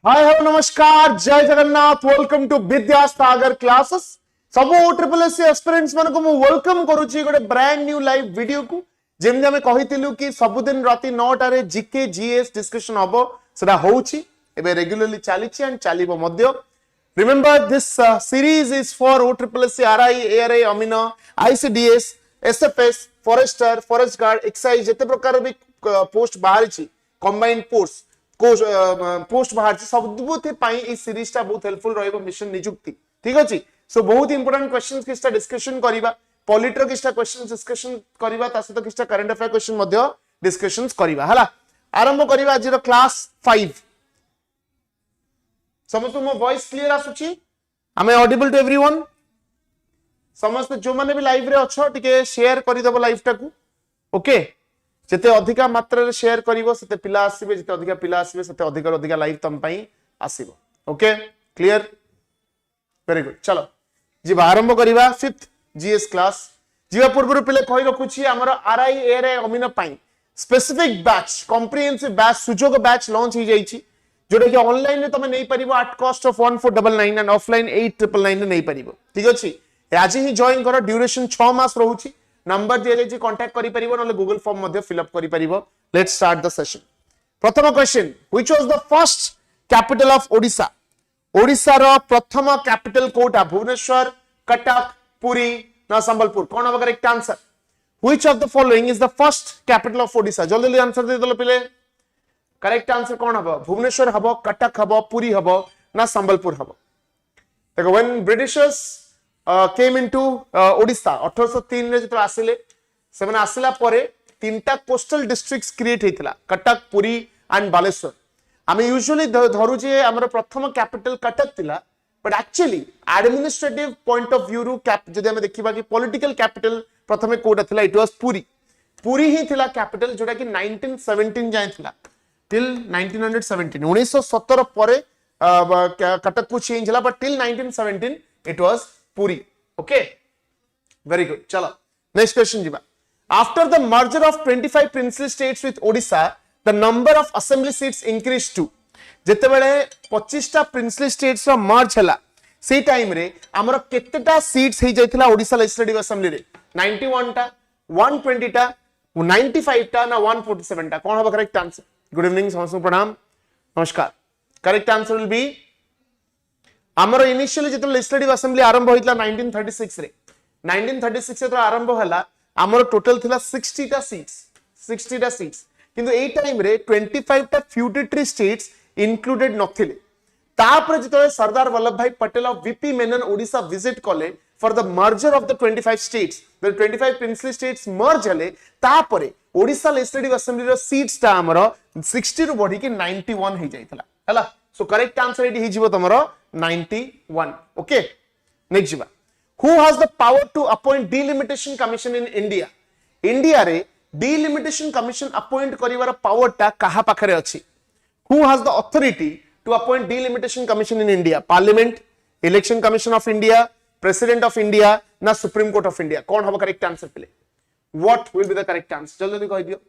हाय hello नमस्कार जय Jagannath welcome to Vidyasagar classes सब OSSC एस्पिरेंट्स मन को मु वेलकम करूची गोटे ब्रांड न्यू लाइव वीडियो को जेमि हमें कहितिलु कि सबुदिन राति 9टा रे जीके जीएस डिस्कशन हबो सेटा होउची एबे रेगुलरली चालिची एंड चालिबो मध्य remember this series is for OSSC-RI ARI Amin ICDS SFS forester forest guard excise जते प्रकार भी पोस्ट बाहरिची कंबाइंड पोस्ट पोस्ट बाहर सबुथि ए सीरीज टा बहुत हेल्पफुल रहइबो मिशन नियुक्ति ठीक अछि सो बहुत इंपोर्टेंट क्वेश्चंस किस्ता डिस्कशन करिबा पॉलिटर किस्ता क्वेश्चंस डिस्कशन करिबा ता सहित किस्ता करंट अफेयर क्वेश्चन मध्य डिस्कशंस करिबा हला आरंभ करिबा आज क्लास 5 समस्त मो वॉइस क्लियर आसुची आमे ऑडिबल टू एवरीवन समस्त जो माने भी लाइव रे अछो टिके शेयर करि देबो लाइव टा को ओके जेते अधिका मात्रा रे शेयर करिवो सेते पिला आसीबे जेते अधिका पिला आसीबे सेते अधिका लाइव तम पई आसीबो ओके क्लियर वेरी गुड चलो जी आरंभ करिवा 5th जीएस क्लास जीवा पूर्व पिले कहि रखुची हमर आरआई एआरआई अमीन पई specific batch comprehensive batch Sujog batch launch हो जाईची जोडे कि ऑनलाइन रे तमे नै परिबो at cost of 1499 and offline 8999 नै परिबो ठीक अछि आज ही जॉइन करो ड्यूरेशन 6 मास रहउची नंबर दिया जाय कांटेक्ट करि परिबो नले गूगल फॉर्म मध्ये फिल अप करि परिबो लेट्स स्टार्ट द सेशन प्रथम question which was the first capital of Odisha Odisha रो प्रथम कैपिटल कोटा भुवनेश्वर कटक पुरी ना संबलपुर कोन होबा correct answer which of the following is the first capital of Odisha जल्दी जल्दी आंसर दे दलो पिले करेक्ट आंसर कोन हबो भुवनेश्वर हबो कटक हबो पुरी हबो ना संबलपुर हबो देखो when Britishers came into Odisha 1803 रे जतो आसिले सेमने आसिला परे तीनटा कोस्टल डिस्ट्रिक्ट्स क्रिएट हेतिला कटक पुरी एंड बालेश्वर आमे यूजुअली धरु जे हमर प्रथम कैपिटल कटक थिला but actually administrative point of view रु जदि हमें देखिबा कि पॉलिटिकल कैपिटल प्रथमे कोटा थिला इट वाज पुरी पुरी ही थिला कैपिटल जोटा कि 1917 जाय थिला टिल 1917 1917 परे कटक को चेंज हला but till 1917 it was Puri. Okay. Very good. Chala. Next question jiba. After the merger of 25 princely states with Odisha, the number of assembly seats increased to. जते बेले 25 टा princely states रा merge हला. से time रे हमर केतेटा seats हे जायथिला Odisha legislative assembly रे 91 टा 120 टा 95 टा ना 147 टा कोन होबा करेक्ट आंसर गुड इवनिंग समस्त प्रणाम नमस्कार करेक्ट आंसर विल बी हमर इनिशियली जेतो लेजिस्लेटिव असेंबली आरंभ होइतला 1936 रे 1936 रे आरंभ हला हमर टोटल थिला 60 टा सीट्स किंतु ए टाइम रे 25 टा फ्यूडिटरी स्टेट्स इंक्लूडेड नथिले तापर जेतो Sardar Vallabh Bhai Patel of VP Menon Odisha visit कले for the merger of the 25 states the 25 princely states merge हले तापर ओडिशा लेजिस्लेटिव असेंबली रो सीट्स ता हमर 60 रु बढ़ी के 91 हे जाइतला हला सो करेक्ट आंसर एडी हिजिबो तमरो 91 okay next jiba who has the power to appoint delimitation commission in india रे delimitation commission appoint करिवार पावर ता कहा पाखरे अछि who has the authority to appoint delimitation commission in india parliament election commission of india president of india ना supreme court of india कोन हबो correct answer पिले what will be the correct answer जल्दी कहि दियो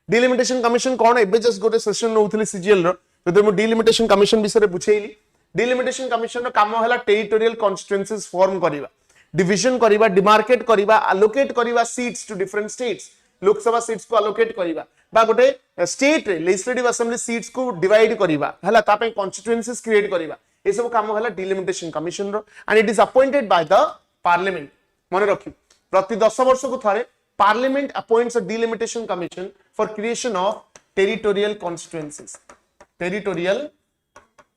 delimitation commission कोन एबे just गोटे session नउथली CGL रो जदि मो delimitation commission विषय रे बुझेइली delimitation commission रो काम हला टेरिटोरियल कॉन्स्टिट्यूएंसीज फॉर्म करिवा डिवीजन करिवा डिमार्केट करिवा अलोकेट करिवा seats to different states Lok Sabha seats को अलोकेट करिवा बा गोटे स्टेट रे लेजिस्लेटिव असेंबली सीट्स को डिवाइड करिवा हला ता पे कॉन्स्टिट्यूएंसीज क्रिएट करिवा ए सब काम हला delimitation commission रो and it is appointed by the parliament मन रखी प्रति 10 वर्ष को थारे parliament appoints a delimitation commission for creation of territorial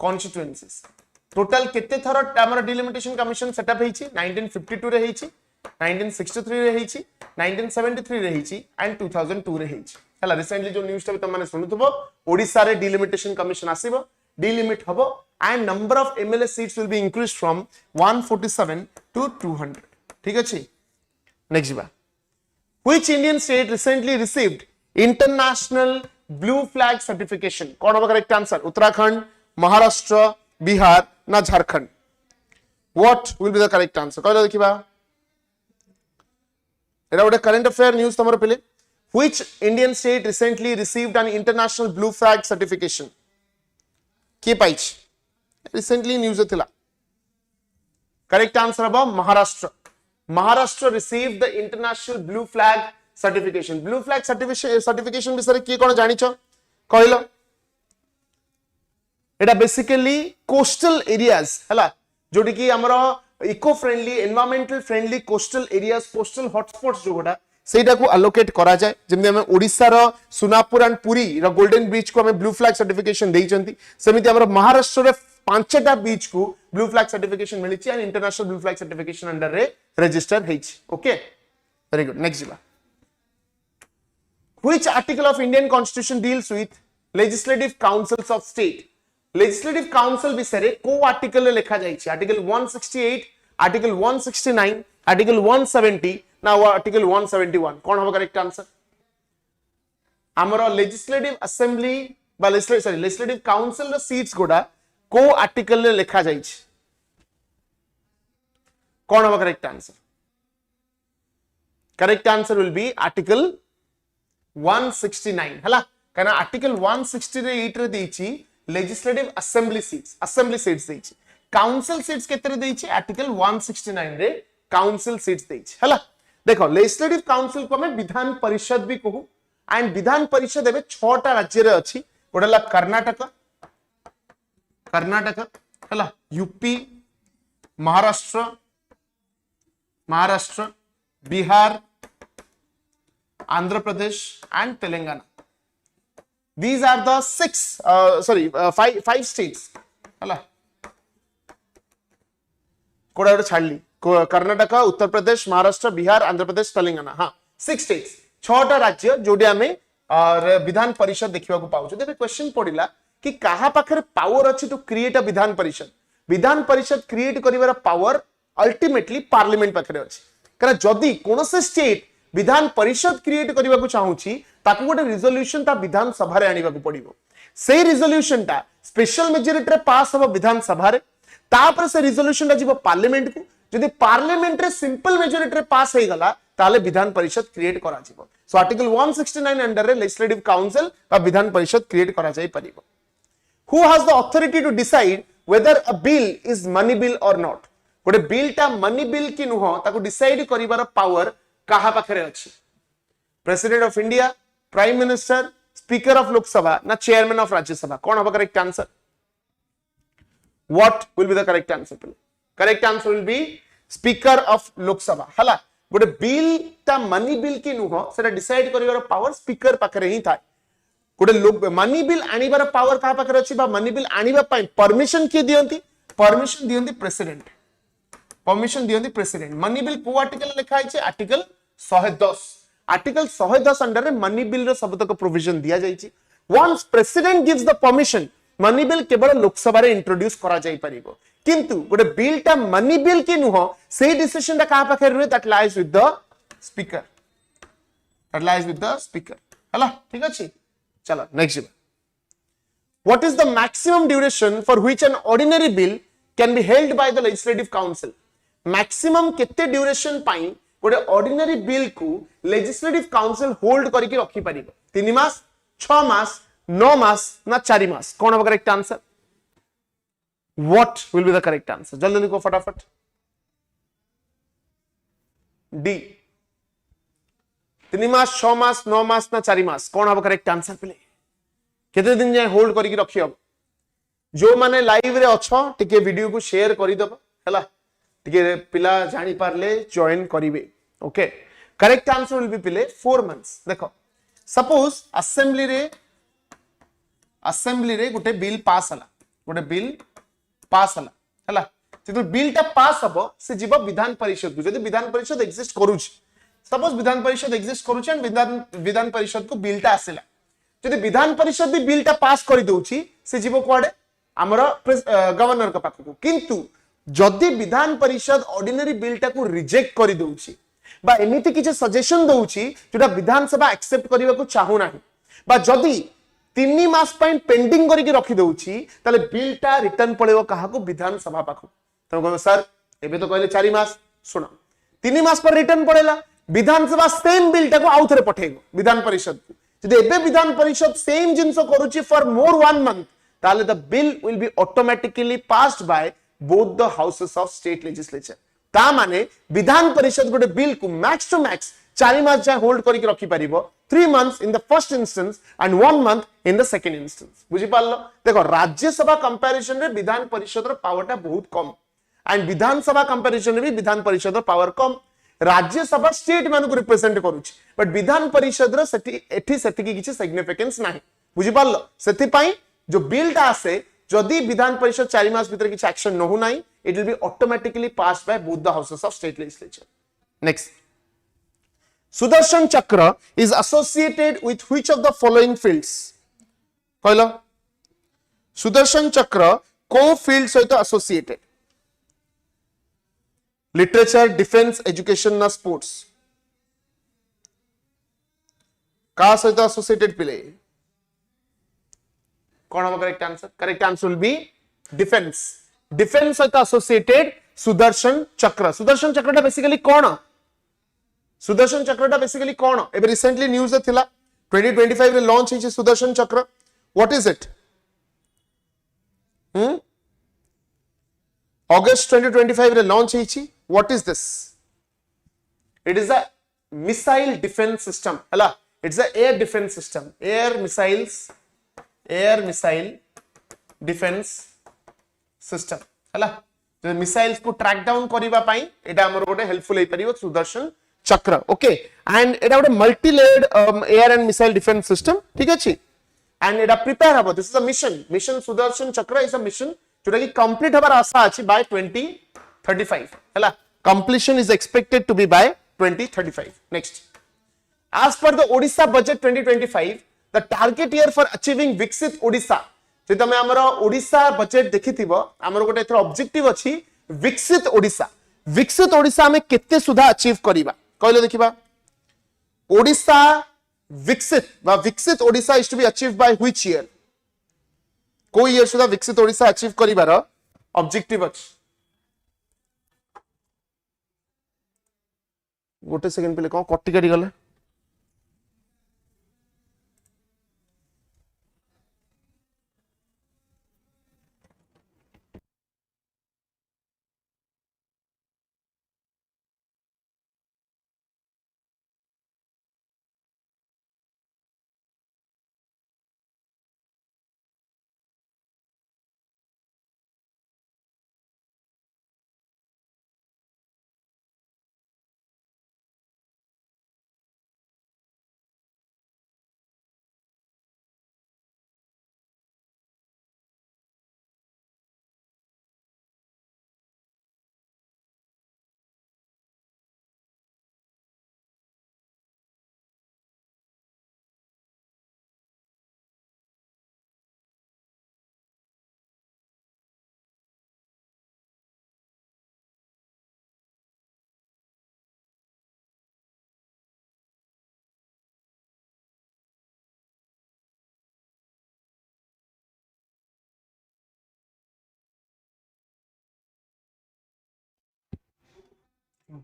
constituencies total केते थर हमर delimitation commission सेटअप हेछि 1952 रे हेछि 1963 रे हेछि 1973 रे हेछि एंड 2002 रे हेछि हला रिसेंटली जो न्यूज़ ता तमने सुनुथबो ओडिसा रे delimitation commission आसीबो डिलिमिट हबो and number of MLA seats will be increased from 147 to 200 ठीक अछि नेक्स्ट बा which Indian state recently received international blue flag certification कोन होबा करेक्ट आंसर उत्तराखंड महाराष्ट्र बिहार ना Jharkhand what will be the correct answer कहला देखिबा एरा ओडे करंट अफेयर न्यूज़ तमरो पहिले which Indian state recently received an international blue flag certification किए पाइछ रिसेंटली न्यूज थिला करेक्ट आंसर अब Maharashtra Maharashtra receive the international blue flag certification blue flag certification विषय किए कौन जानिछ कहलो एटा बेसिकली कोस्टल एरियाज हला जोटी की हमरो eco friendly environmental friendly coastal areas coastal hotspots जोटा सेटा को अलोकेट करा जाए जेमि हम ओडिसा रो सुनापुर एंड पुरी रो गोल्डन बीच को हम ब्लू फ्लैग सर्टिफिकेशन देइचंती सेमिति हमरो महाराष्ट्र रे पांचटा बीच को ब्लू फ्लैग सर्टिफिकेशन मिलिछि and international blue flag certification under रे रजिस्टर हेछि ओके वेरी गुड नेक्स्ट जिबा which article of Indian constitution deals with legislative councils of state legislative council विषय को आर्टिकल रे लिखा जाइछि आर्टिकल 168 आर्टिकल 169 आर्टिकल 170 ना आर्टिकल 171 कौन होगा करेक्ट आंसर हमरो लेजिस्लेटिव असेंबली बा लेजिस्लेटिव काउंसिल रो सीट्स गोडा को आर्टिकल रे लिखा जाइछि कौन होगा correct answer will be article 169 हला काना आर्टिकल 168 रे देछि लेजिस्लेटिव असेंबली सीट्स देछि काउंसिल सीट्स केतरे देछि आर्टिकल 169 रे काउंसिल सीट्स देछि हला देखो लेजिस्लेटिव काउंसिल को हमें विधान परिषद भी कहू एंड विधान परिषद एबे 6टा राज्य रे अछि गोडला कर्नाटक हला UP Maharashtra Bihar Andhra Pradesh and Telangana these are the five states हला कोडा छाड़ली कर्नाटक उत्तर प्रदेश महाराष्ट्र बिहार आंध्र प्रदेश तेलंगाना हाँ 6 states 6टा राज्य जोडी हमें विधान परिषद देखिबा को पाउछ देखो क्वेश्चन पडिला कि काहा पाखरे पावर अछि टू क्रिएट अ विधान Parishad create करिवार power ultimately parliament पाखरे अछि कारण जदी कोनोसे स्टेट विधान परिषद क्रिएट करने को चाहूची ताकू गोटे रिजोल्यूशन ता विधान सभा रे आनिबा को पड़िबो से रिजोल्यूशन ता स्पेशल मेजॉरिटी रे पास हो विधान सभा रे तापर से रिजोल्यूशन ता जीवो पार्लियामेंट को जदी पार्लियामेंट रे सिंपल मेजॉरिटी रे पास हे गला ताले विधान परिषद क्रिएट करा जीवो सो आर्टिकल 169 अंडर रे लेजिस्लेटिव काउंसिल बा विधान परिषद क्रिएट करा जाई परिबो who has the authority to decide whether a bill is money bill और नॉट गोटे बिल ता मनी बिल की नुह ताको डिसाइड करिवार पावर कहा पाखरे अछि president of India prime minister speaker of Lok Sabha ना चेयरमैन ऑफ राज्यसभा कौन होगा correct answer what will be the correct answer will B speaker of Lok Sabha हला गोटे बिल ता मनी बिल की नुह सेटा डिसाइड करिवार पावर स्पीकर पाखरे ही थाए गोटे मनी बिल आनिबार पावर कहा पाखरे अछि बा मनी बिल आनिबा पई परमिशन के दियंती परमिशन दियंती प्रेसिडेंट मनी बिल को आर्टिकल लिखा है आर्टिकल 110 अंडर रे मनी बिल रो सबतक प्रोविजन दिया जायछि once president gives the permission money bill केवल लोकसभा रे इंट्रोड्यूस करा जाय परिबो किंतु गोटे बिल ता मनी बिल की नुह से डिसीजन ता कहा पाखे रुहे that lies with the speaker हला ठीक अछि चलो next what is the maximum duration for which an ordinary bill can be held by the legislative council maximum केते ड्यूरेशन पाई गोटे ऑर्डिनरी बिल को लेजिस्लेटिव काउंसिल होल्ड करके रखी परिबो 3 मास 6 मास 9 मास ना 4 मास कौन होगा correct answer what will be the correct answer जल्दी लिखो फटाफट डी 3 मास 6 मास 9 मास ना 4 मास कौन होगा करेक्ट आंसर पिले केते दिन जाय होल्ड करके रखी हो जो माने लाइव रे अछो टिके वीडियो को शेयर करि दबो हला टिके पिला जानि पारले जॉइन करिवे okay correct answer will B पिले 4 मंथ्स देखो सपोज असेंबली रे गोटे बिल पास हला हला तो बिल टा पास हबो से जीव विधान परिषद को जदी Vidhan Parishad exist करूछ suppose Vidhan Parishad exist करूछ and Vidhan परिषद को बिल टा आसेला जदी विधान परिषद भी बिल टा पास करि दोउची से जीव कोआडे हमरो गवर्नर का पाखको किंतु जदि विधान परिषद ऑर्डिनरी बिल टा को रिजेक्ट करि दोउची बा एमिति किछ सजेशन दोउची जोटा विधानसभा एक्सेप्ट करिवा को चाहू नाही बा जदि 3 मास पई पेंडिंग करिके रखि दोउची तले बिल टा रिटर्न पळेबो काहा को विधानसभा पाखो तो कहबो सर एबे तो कहले 4 मास सुनो 3 मास पर रिटर्न पड़ेला विधानसभा सेम बिल टा को आउ थरे पठेइबो विधान परिषद को जदि एबे विधान परिषद सेम जिंसो करूची फॉर मोर 1 मंथ ताले the bill will be automatically passed by both the houses of state legislature ता माने विधान परिषद गोटे बिल को मैक्स टू मैक्स 4 मास जाय होल्ड करिक रखि परिबो 3 months in the first instance and 1 month in the second instance बुझी पारलो देखो राज्यसभा कंपैरिजन रे विधान परिषद रो पावर टा बहुत कम एंड विधानसभा कंपैरिजन रे भी विधान परिषद रो पावर कम राज्यसभा स्टेट मान को रिप्रेजेंट करूची बट विधान परिषद रो सेठी एठी सेठी की किछि सिग्निफिकेंस नाही बुझी पारलो सेति पई जो बिल टा आसे जदि विधान परिषद 4 मास भीतर किछि एक्शन न हो नाही it will be automatically passed by both the houses of state legislature. Next, Sudarshan Chakra is associated with which of the following fields? कहलो Sudarshan Chakra को field सहित associated? Literature, defense, education ना sports? का सहित associated पिले? कौन होगा correct answer? Correct answer will be defense. Defence सहित एसोसिएटेड सुदर्शन चक्र टा बेसिकली कौन सुदर्शन चक्रटा बेसिकली कौन एबे रिसेंटली न्यूज थिला 2025 रे लॉन्च हिची सुदर्शन चक्र व्हाट इज इट अगस्त 2025 रे लॉन्च हिची what is this it is a missile defence system हला it's a air defence system air missile defence system हला जो मिसाइल्स को ट्रैक डाउन करिबा पई एटा हमर गोटे हेल्पफुल हे परिबो सुदर्शन चक्र ओके एंड एटा गोटे multi layered air and missile defence system ठीक अछि एंड एटा प्रिपेयर हबो this is a mission Sudarshan चक्र इज अ मिशन जोटा कि कंप्लीट हबार आशा अछि बाय 2035 हला completion is expected to be by 2035 next as per the Odisha budget 2025 the target year for achieving विकसित ओडिशा जे तमे हमर ओडिशा बजेट देखिथिबो हमर गोटे एथर ऑब्जेक्टिव अछि विकसित ओडिशा में केते सुधा अचीव करिबा कहले देखिबा ओडिशा विकसित Odisha is to be achieve by which year को ईयर सुधा विकसित ओडिशा अचीव करिबार ऑब्जेक्टिव अछि गोटे सेकंड पहिले कोन कटि करी गले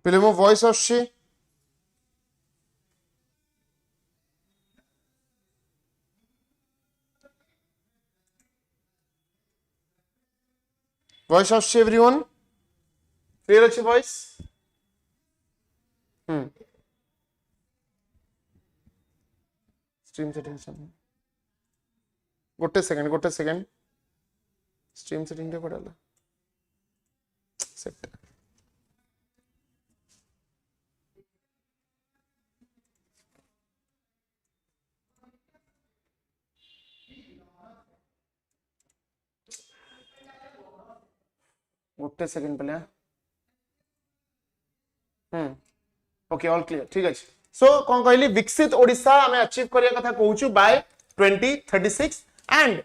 पहले मो वॉइस आछी वॉइस आछी एवरीवन क्लियर अछि वॉइस स्ट्रीम सेटिंग्स गोटे सेकंड स्ट्रीम सेटिंग रे पड़ला सेट गोटे सेकंड पहले ओके ऑल क्लियर ठीक अछि सो कोन कहली विकसित ओडिशा हमें अचीव करिया कथा कहूछु बाय 2036 एंड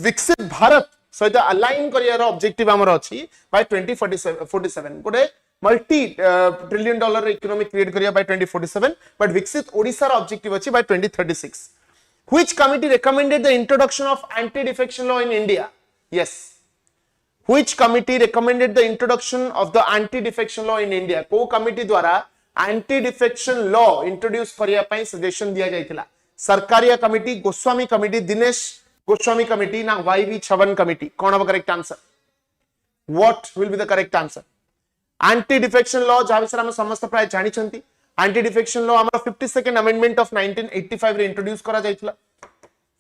विकसित भारत सहित अलाइन करिया रो ऑब्जेक्टिव हमर अछि बाय 2047 गोटे multi trillion dollar economy create करिया बाय 2047 बट विकसित ओडिशा रो ऑब्जेक्टिव अछि by 2036 which committee recommended the introduction of anti defection law in India yes Which committee recommended the introduction of the anti-defection law in India? को committee द्वारा anti-defection law introduce करिया पई suggestion दिया जायतिला Sarkaria committee Goswami committee Dinesh Goswami committee ना YV Chavan committee कौन हम correct answer what will be the correct answer anti defection law जहां विषय हम समस्त प्राय जानि छंती एंटी डिफेक्शन लॉ हमर 52nd अमेंडमेंट ऑफ 1985 रे इंट्रोड्यूस करा जायतिला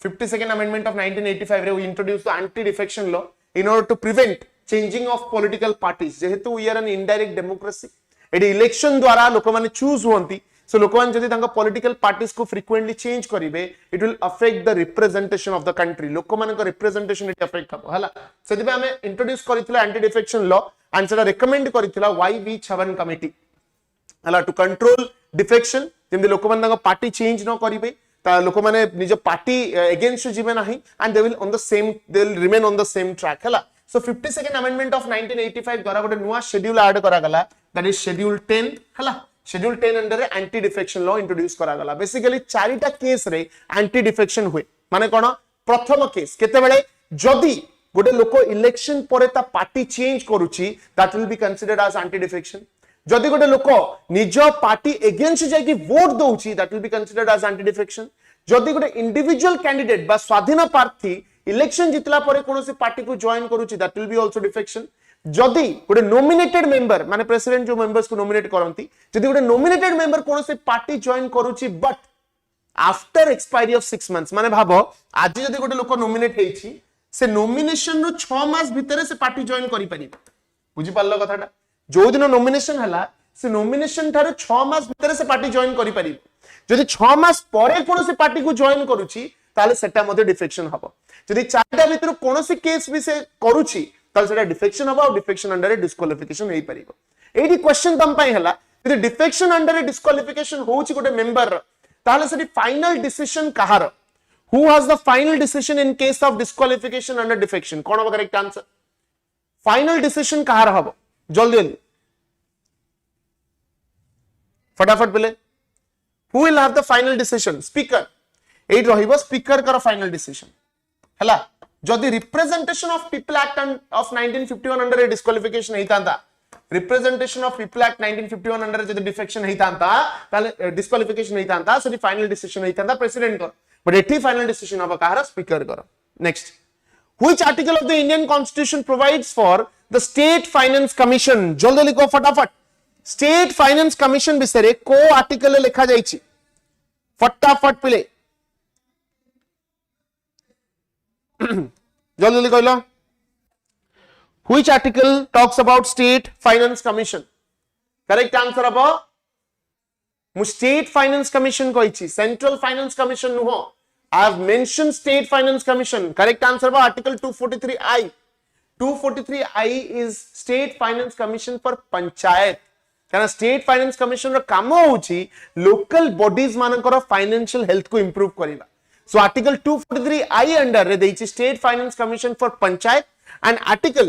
52nd अमेंडमेंट ऑफ 1985 रे we introduce the anti defection law in order to prevent changing of political parties जेहेतु we are an indirect democracy एडी इलेक्शन द्वारा लोक माने चूज होंती सो लोक माने जदी तांका पॉलिटिकल पार्टीज को फ्रीक्वेंटली चेंज करिवे it will affect the representation of the country लोक माने को रिप्रेजेंटेशन इट अफेक्ट हबो हला सेति बे हमें इंट्रोड्यूस करितला एंटी डिफेक्शन लॉ एंड सेटा रिकमेंड करितला YV छवन कमिटी हला टू कंट्रोल डिफेक्शन जेमदि लोक माने तांका पार्टी चेंज न करिवे ता लोक माने निज पार्टी अगेंस्ट जिवे नाही and they will on the same they will remain on the same track हला सो 52nd अमेंडमेंट ऑफ 1985 द्वारा गोटे नुआ शेड्यूल ऐड करा गला दैट इज शेड्यूल 10 हला schedule 10 under anti defection law introduce करा गला बेसिकली चारिटा केस रे एंटी डिफेक्शन हुए माने कोन प्रथम केस केते बेले जदी गोटे लोक इलेक्शन परे ता पार्टी चेंज करूची that will be considered as anti defection जदी गोटे लोक निज पार्टी अगेंस्ट जाय कि वोट दोउची that will be considered as anti defection जदी गोटे इंडिविजुअल कैंडिडेट बा स्वाधीन प्रार्थी इलेक्शन जितला परे कोनोसी पार्टी को जॉइन करूची that will be also defection जदी गोटे नॉमिनेटेड मेंबर माने प्रेसिडेंट जो मेंबर्स को नॉमिनेट करंती जदी गोटे नॉमिनेटेड मेंबर कोनोसी पार्टी जॉइन करूची but after expiry of 6 months माने भाबो आज जदी गोटे लोक नॉमिनेट हेछि से नॉमिनेशन रो 6 मास भीतर से पार्टी जॉइन करि पारि बुझी पाल्लो कथाटा जो दिन नॉमिनेशन हला से नॉमिनेशन थारे 6 मास भीतर से पार्टी जॉइन करि पारि जदी 6 मास परे कोनोसी पार्टी को जॉइन करूची ताले सेटा मध्ये डिफेक्शन हबो जदी चारटा भीतर कोनोसी केस भी से करूची ताले सेटा डिफेक्शन हबो डिफेक्शन अंडर डिस्क्वालिफिकेशन हेई परिबो एडी क्वेश्चन तम पई हला जदी डिफेक्शन अंडर डिस्क्वालिफिकेशन होउची गोटे मेंबर ताले सेटी फाइनल डिसीजन कहार who has the final decision in case of disqualification under defection कोन हबो करेक्ट आंसर फाइनल डिसीजन कहार हबो जल्दी जल्दी फटाफट बोले who will have the final decision speaker एट रहिबो स्पीकर कर फाइनल डिसीजन हला जदी representation of people act of 1951 under ए डिस्क्वालिफिकेशन हेतांता representation of people act 1951 under जदी डिफेक्शन हेतांता ताले डिस्क्वालिफिकेशन हेतांता सो फाइनल डिसीजन हेतांता प्रेसिडेंट कर बट एठी फाइनल डिसीजन अब कहार स्पीकर कर next which article of the Indian constitution provides for the state finance commission जल्दी लिखो फटाफट स्टेट फाइनेंस कमीशन विषय को आर्टिकल लिखा जाइछि फटाफट पिले जल्दी जल्दी कहलो which article talks about state finance commission correct answer अब मु स्टेट फाइनेंस कमीशन कहिछि सेंट्रल फाइनेंस कमीशन नुहो I have mention state finance commission correct answer अब article 243I 243I is state finance commission for panchayat कारण state finance commission रो काम होउछि local bodies मानकर फाइनेंशियल हेल्थ को इंप्रूव करिबा सो आर्टिकल 243I अंडर रे देछि state finance commission for panchayat and article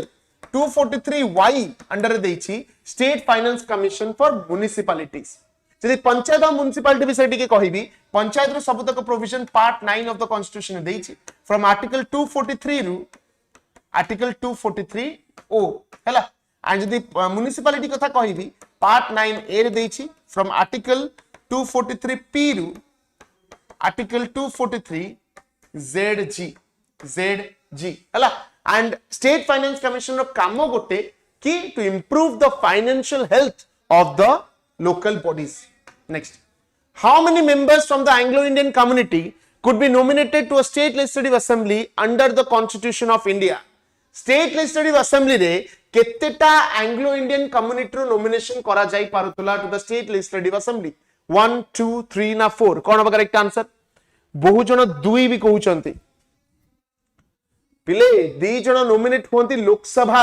243Y under रे देछि state finance commission for municipalities जदि पंचायत और म्युनिसिपैलिटी विषय टिके कहिबी पंचायत रो सबतक provision part 9 of the constitution देछि फ्रॉम आर्टिकल 243 रु आर्टिकल 243 ओ हैला एंड जदि म्युनिसिपैलिटी कथा कहिबी पार्ट 9 ए रे देछि फ्रॉम आर्टिकल 243 पी रु आर्टिकल 243 ZG हला एंड स्टेट फाइनेंस कमीशन रो काम गोटे कि to improve the financial health of the local bodies next how many members from the Anglo Indian community could be nominated to a state legislative assembly under the constitution of India state legislative assembly रे केतेटा Anglo Indian community रो nomination करा जाई पारुतला to the state legislative assembly 1 2 3 ना 4 कोन अब correct answer बहु जन दुई भी कहउचंती पिले दी जन नॉमिनेट होंती लोकसभा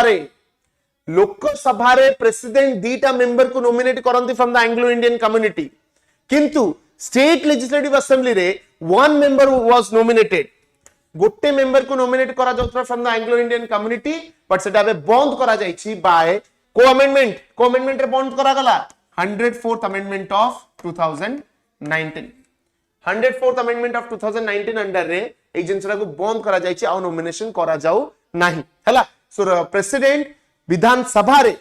रे प्रेसिडेंट दीटा मेंबर को नॉमिनेट करंती from the Anglo Indian community किंतु स्टेट लेजिस्लेटिव असेंबली रे वन मेंबर वाज नॉमिनेटेड गोटे मेंबर को नॉमिनेट करा जाउतरा from the Anglo Indian community but सेटा बे बंद करा जाईछि बाय को अमेंडमेंट रे बंद करा गला 104th amendment of 2019 104th amendment of 2019 under रे ए जिनसरा को बंद करा जाईछि आ नॉमिनेशन करा जाऊ नाही हला सो प्रेसिडेंट विधान सभा रे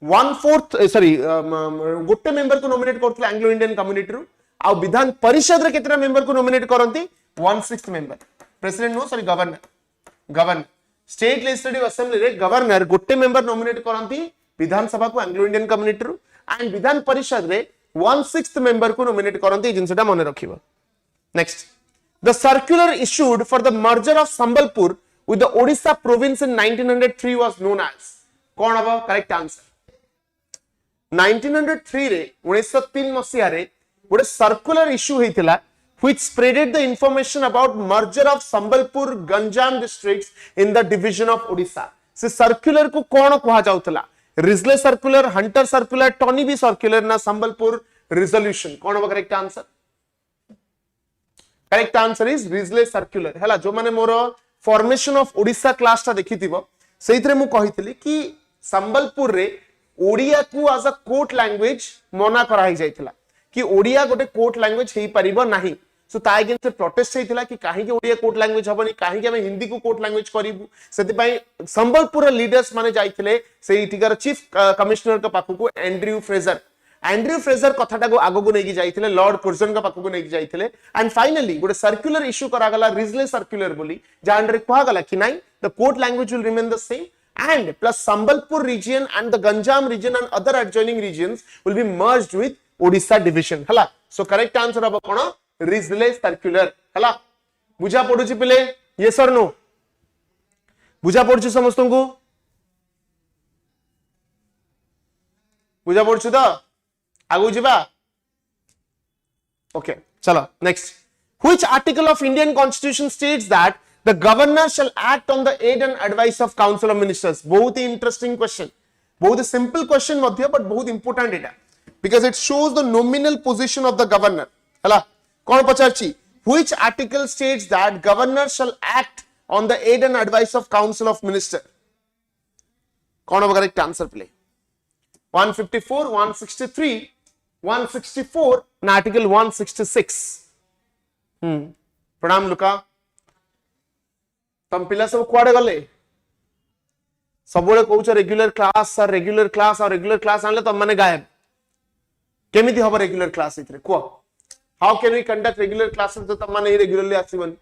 1/4 सॉरी गोटे मेंबर को नॉमिनेट करथले एंग्लो इंडियन कम्युनिटी रु आ विधान परिषद रे केतरा मेंबर को नॉमिनेट करंती 1/6 member president no sorry governor state legislative assembly रे गवर्नर गोटे मेंबर नॉमिनेट करंती विधानसभा को एंग्लो इंडियन कम्युनिटी रु एंड विधान परिषद रे 1/6 मेंबर को नॉमिनेट करंती जिनसटा मन रखिबो next the circular issued for the merger of Sambalpur with the Odisha province in 1903 was known as कौन हबो करेक्ट आंसर 1903 रे 1903 मसिया रे गोटे सर्कुलर इश्यू हेतिला which spreaded the information about merger of Sambalpur Ganjam districts in the division of Odisha से circular को कौन कहा जाउतला Risley circular Hunter circular Tony B circular ना संबलपुर रिजोल्यूशन कौन हबो correct answer correct answer is Risley circular हला जो माने मोर फॉर्मेशन ऑफ ओडिशा क्लास ता देखिथिबो सेइतरे मु कहितली कि संबलपुर रे ओडिया को एज अ कोर्ट लैंग्वेज मना करा ही जाइथिला कि ओडिया गोटे कोर्ट लैंग्वेज हेई परिबो नाही सो ता अगेंस्ट प्रोटेस्ट हेइथिला कि काहे कि ओडिया कोर्ट लैंग्वेज हबनी काहे कि हम हिंदी को कोर्ट लैंग्वेज करिवु सेति पई संबलपुर लीडर्स माने जाइथिले सेई ठिकार चीफ कमिश्नर का पाखु को एंड्रयू फ्रेजर कथाटा को आगो को नेकी जाइथिले लॉर्ड कुर्जन का पाखु को नेकी जाइथिले एंड फाइनली गोटे सर्कुलर इश्यू करा गला रिजले सर्कुलर बोली जा अंडर कहा गला कि नाही the court language will remain the same and plus Sambalpur region and the Ganjam region and other adjoining regions will be merged with Odisha division हला सो करेक्ट आंसर अब कोन रिजले सर्कुलर हला बुझा पडुची पिले यस और नो बुझा पडुची समस्त को बुझा पडुची तो आगु जिबा ओके चलो next which article of Indian constitution states that the governor shall act on the aid and advice of council of ministers बहुत ही इंटरेस्टिंग क्वेश्चन बहुत सिंपल क्वेश्चन मध्य बट बहुत इंपोर्टेंट एटा because it shows the nominal position of the governor हला कौन पचारची which article states that governor shall act on the aid and advice of council of minister कौन होगा correct answer play 154 163 164 ना article 166 प्रणाम लुका तम पिला सब कुआडे गले सबोले कहउछ रेगुलर क्लास और रेगुलर क्लास आनले तम माने गायब केमिति हबो रेगुलर क्लास इतरे को how can we conduct regular classes तो तम माने इरेगुलरली आसीबन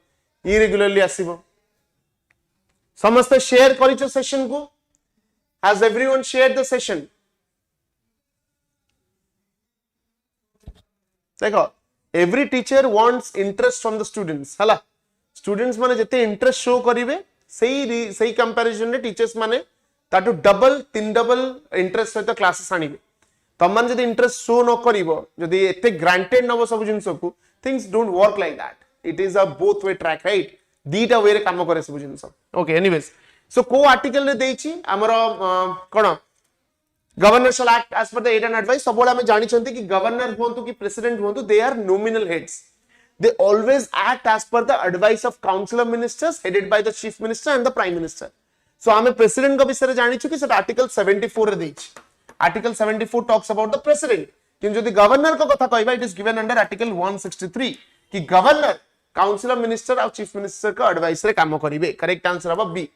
इरेगुलरली आसीबो समस्त शेयर करिछो सेशन को has everyone shared the session देखो every teacher wants interest from the students हला स्टूडेंट्स माने जते इंटरेस्ट शो करिवे सही कंपैरिजन रे टीचर्स माने ताटू डबल तीन डबल इंटरेस्ट सहित क्लासेस आनिबे तम माने जदि इंटरेस्ट शो न करिवो जदि एते ग्रांटेड नबो सब जिंस को things don't work like that it is a both way track right दीटा वे रे काम करे सब जिंस ओके एनीवेज सो को आर्टिकल रे देछि हमर कोन governor shall act as per the aid and advice सब हम जानि छंती कि गवर्नर होंतु कि प्रेसिडेंट होंतु they are nominal heads they always act as per the advice of council of ministers headed by the chief minister and the prime minister so hame president ka bisare jani chu ki set article 74 re dei article 74 talks about the president kin jodi governor ko katha kaiba it is given under article 163 ki governor council of minister और chief minister का advice रे काम करिवे correct answer हबा b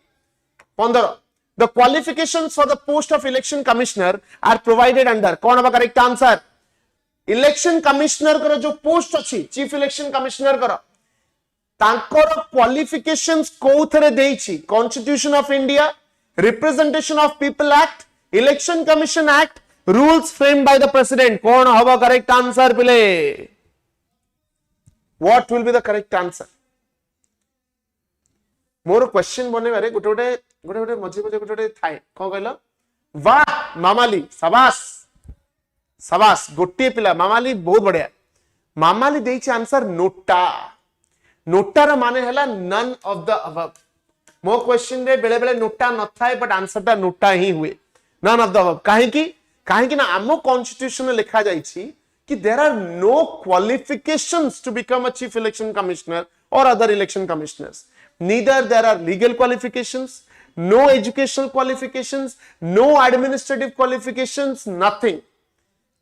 15 the qualifications for the post of election commissioner are provided under कौन हबा correct answer election commissioner कर जो पोस्ट अच्छी चीफ इलेक्शन कमिश्नर कर तांकर क्वालिफिकेशंस कोथरे देइछि constitution of India representation of people act election commission act rules framed by the president कौन हबा करेक्ट आंसर पिले what will be the correct answer मोर क्वेश्चन बने बारे गोटे मझे गोटे थाए कौन कहला वाह मामाली शाबाश गोटे पिला मामाली बहुत बढ़िया मामाली देइछि आंसर नोटा रा माने हला नन ऑफ द अबव मो क्वेश्चन रे बेले बेले नोटा न थाए बट आंसर ता नोटा ही हुए नन ऑफ द अबव काहे कि ना आमो कॉन्स्टिट्यूशन में लिखा जाइछि कि there are no qualifications to become a chief election commissioner और other election commissioners neither there are legal qualifications no educational qualifications no administrative qualifications nothing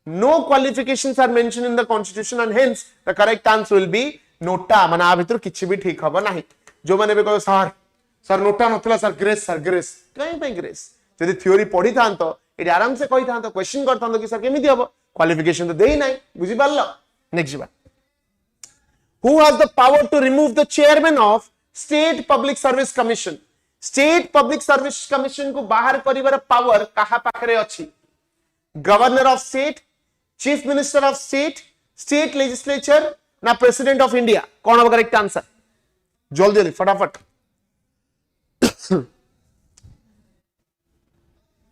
no qualifications are mentioned in the constitution and hence the correct answer will be nota माने आ भितर किछि भी ठीक हबो नाही जो माने बे कहो सर नोटा नथला सर ग्रेस कहीं पे ग्रेस यदि थ्योरी पढ़ी थांतो एडी आराम से कहि थांतो क्वेश्चन करथांतो कि सर केमिति हबो क्वालिफिकेशन तो देई नाही बुझी पारलो नेक्स्ट बात who has the power to remove the chairman of state public service commission state public service commission को बाहर करिवार पावर कहा पाखरे अछि governor of state chief minister of state state legislature ना प्रेसिडेंट ऑफ इंडिया कौन होगा correct answer जल्दी जल्दी फटाफट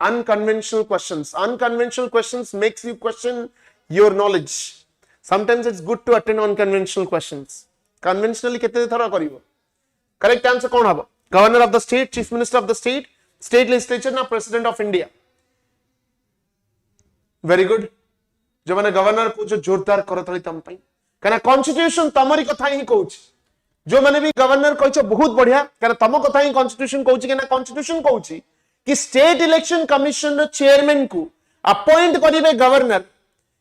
unconventional questions makes you question your knowledge sometimes it's good to attend unconventional questions conventionally kete thara karibo correct answer kon habo governor of the state chief minister of the state state legislature na president of india very good जो माने governor को जो जोरदार करतली तम पई कना constitution तमरी कथा ही कहूछ जो माने भी गवर्नर कहछ बहुत बढ़िया कना तम कथा ही कॉन्स्टिट्यूशन कहूछ कि ना कॉन्स्टिट्यूशन कहूछ कि स्टेट इलेक्शन कमिशन रो चेयरमैन को अपॉइंट करिवे गवर्नर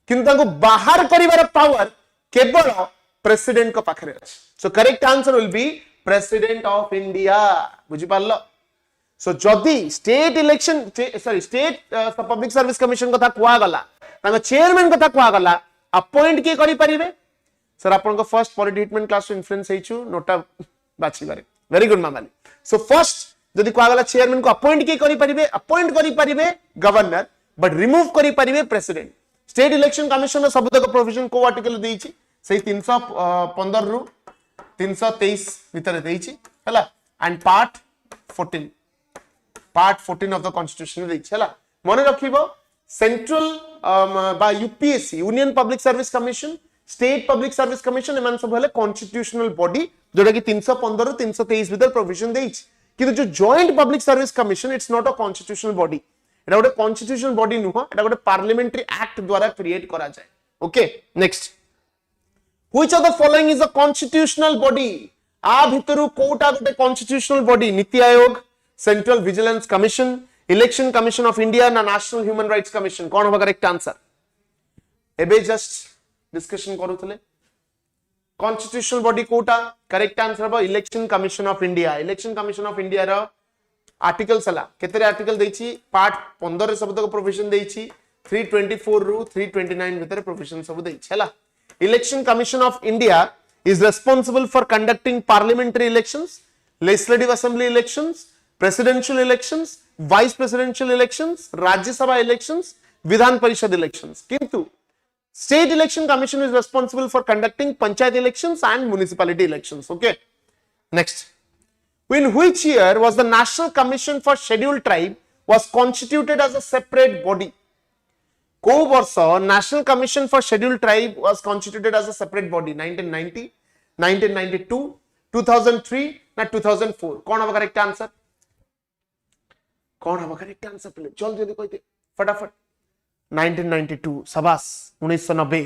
किंतु ताको बाहर करिवार पावर केवल प्रेसिडेंट को पाखरे अछि सो correct answer will B president of India बुझि पारलो सो जदी state election sorry state public service commission कथा कुआ गला ताको चेयरमैन कथा कुआ गला अपॉइंट के करि परिवे सर आपन को फर्स्ट पॉलिटी हिटमेंट क्लास इन्फ्लुएंस हेछु नोटा बाछि बारे very good Mamali so first जदि कुआ गला चेयरमैन को अपॉइंट के करि परिवे गवर्नर बट रिमूव करि परिवे प्रेसिडेंट स्टेट इलेक्शन कमिशन रो सबतक प्रोविजन को आर्टिकल देछि सेही 315 रु 323 भीतर देछि हला and part 14 of the constitution देछि हला मने रखिबो सेंट्रल बा UPSC union public service commission state public service commission एमान सब हले कॉन्स्टिट्यूशनल बॉडी जोटा कि 315 रु 323 भीतर प्रोविजन देछि किंतु जो joint public service commission it's not a constitutional body एटा गोटे कॉन्स्टिट्यूशनल बॉडी नुह एटा गोटे पार्लियामेंट्री एक्ट द्वारा क्रिएट करा जाय okay next which of the following is a constitutional body आ भितरु कोटा गोटे constitutional body NITI Aayog central vigilance commission election commission of India ना नेशनल ह्यूमन राइट्स कमिशन कौन होगा करेक्ट आंसर एबे जस्ट डिस्कशन करूथले कॉन्स्टिट्यूशनल बॉडी कोटा करेक्ट आंसर हबो इलेक्शन कमिशन ऑफ इंडिया रो आर्टिकल्स हला केतरे आर्टिकल देछि पार्ट 15 रे सबतक प्रोविजन देछि 324 रु 329 भीतर प्रोविजन सब देछि हला election commission of India is responsible for conducting parliamentary elections legislative assembly elections presidential elections vice presidential elections राज्य सभा elections विधान परिषद elections किंतु State Election Commission is responsible for conducting panchayat elections and municipality elections. Okay. Next. In which year was the National Commission for Scheduled Tribe was constituted as a separate body? को वर्ष National Commission for Scheduled Tribe was constituted as a separate body? 1990, 1992, 2003, ना 2004. कौन होगा correct answer? कौन होगा correct answer? पहले जल्दी जल्दी कोई फटाफट 1992 सबास 1990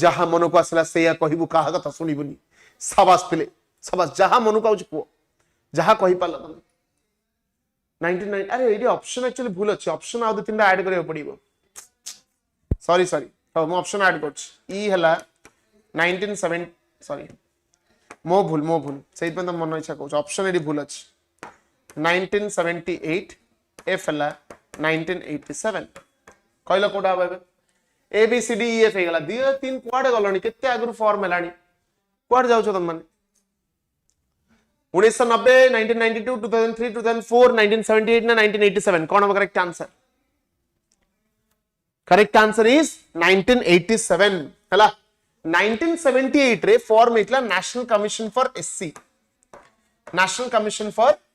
जहा मन को आसला सेया कहिबु काहा कथा सुनिबुनी सबास पिले सबास जहा मन को आउछ पो जहा कहि पाला तमे 99 अरे एडी ऑप्शन एक्चुअली भूल अछि ऑप्शन आ दो तीनटा ऐड करे पड़िबो सॉरी तो मो ऑप्शन ऐड करछ ई हला 1970 सॉरी मो भूल सेहि पे त मन इच्छा कहू ऑप्शन एडी भूल अछि 1978 एफ हला 1987 कहला कोडा बाबे A B C D E F हेगला दियो तीन क्वाड गलनी केते आगु फॉर्म हेलानी क्वाड जाउ छ तम माने 1990 1992 2003 2004 1978 ना 1987 कोन होगा correct answer correct answer is 1987 हला 1978 रे फॉर्म हेतला नेशनल कमिशन फॉर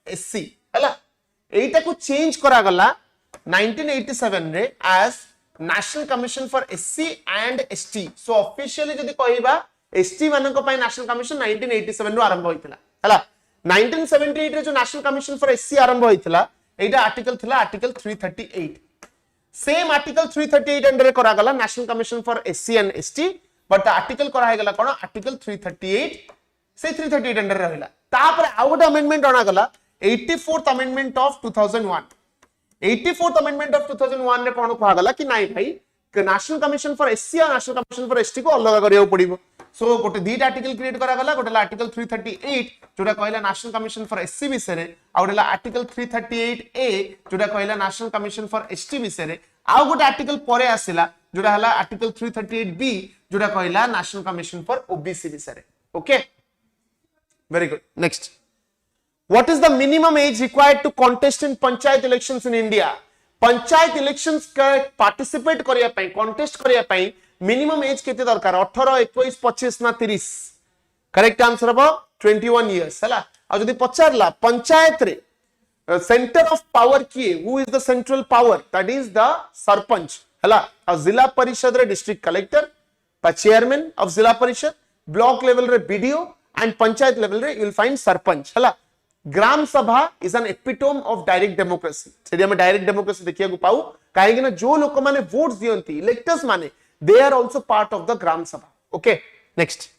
एससी हला एटा को चेंज करा गला 1987 रे as National Commission for SC and ST so officially जदि कहबा ST मानन को पय National Commission 1987 रो आरंभ होइतला हला 1978 रे जो National Commission for SC आरंभ होइतला एटा आर्टिकल थिला आर्टिकल 338 सेम आर्टिकल 338 अंडर करा गला National Commission for SC and ST but article करा हे गला कोन आर्टिकल 338 से 338 अंडर रहला तापर आ गोटे अमेंडमेंट आना गला 84th amendment of 2001 84th amendment of 2001 रे कोन कहा गला कि नाही भाई नेशनल कमिशन फॉर एससी और नेशनल कमिशन फॉर एसटी को अलग करियो पड़िबो सो गोटे दीट आर्टिकल क्रिएट करा गला गोटे आर्टिकल 338 जोटा कहला नेशनल कमिशन फॉर एससी विषय रे आ गोटे आर्टिकल 338 ए जोटा कहला नेशनल कमिशन फॉर एसटी विषय रे आ गोटे आर्टिकल परे आसिला जोटा हला आर्टिकल 338 बी जोटा कहला नेशनल कमिशन फॉर ओबीसी विषय रे okay Very good. Next. What is the minimum age required to contest in panchayat elections in India? Panchayat elections का participate करिया पाई, contest करिया पाई minimum age केते दरकार 18, 21, 25 ना 30. Correct answer अब 21 years हला. और जदि पचारला पंचायत रे center of power किए, who is the central power? That is the sarpanch हला. और जिला परिषद रे district collector, pa chairman of जिला परिषद, block level रे BDO and panchayat level रे you will find सरपंच हला. Gram sabha is an epitome of direct democracy. सेठी हम डायरेक्ट डेमोक्रेसी देखिया को पाऊ काहे ना जो लोक माने वोट्स दियंती इलेक्टर्स माने they are also part of the gram sabha. Okay next.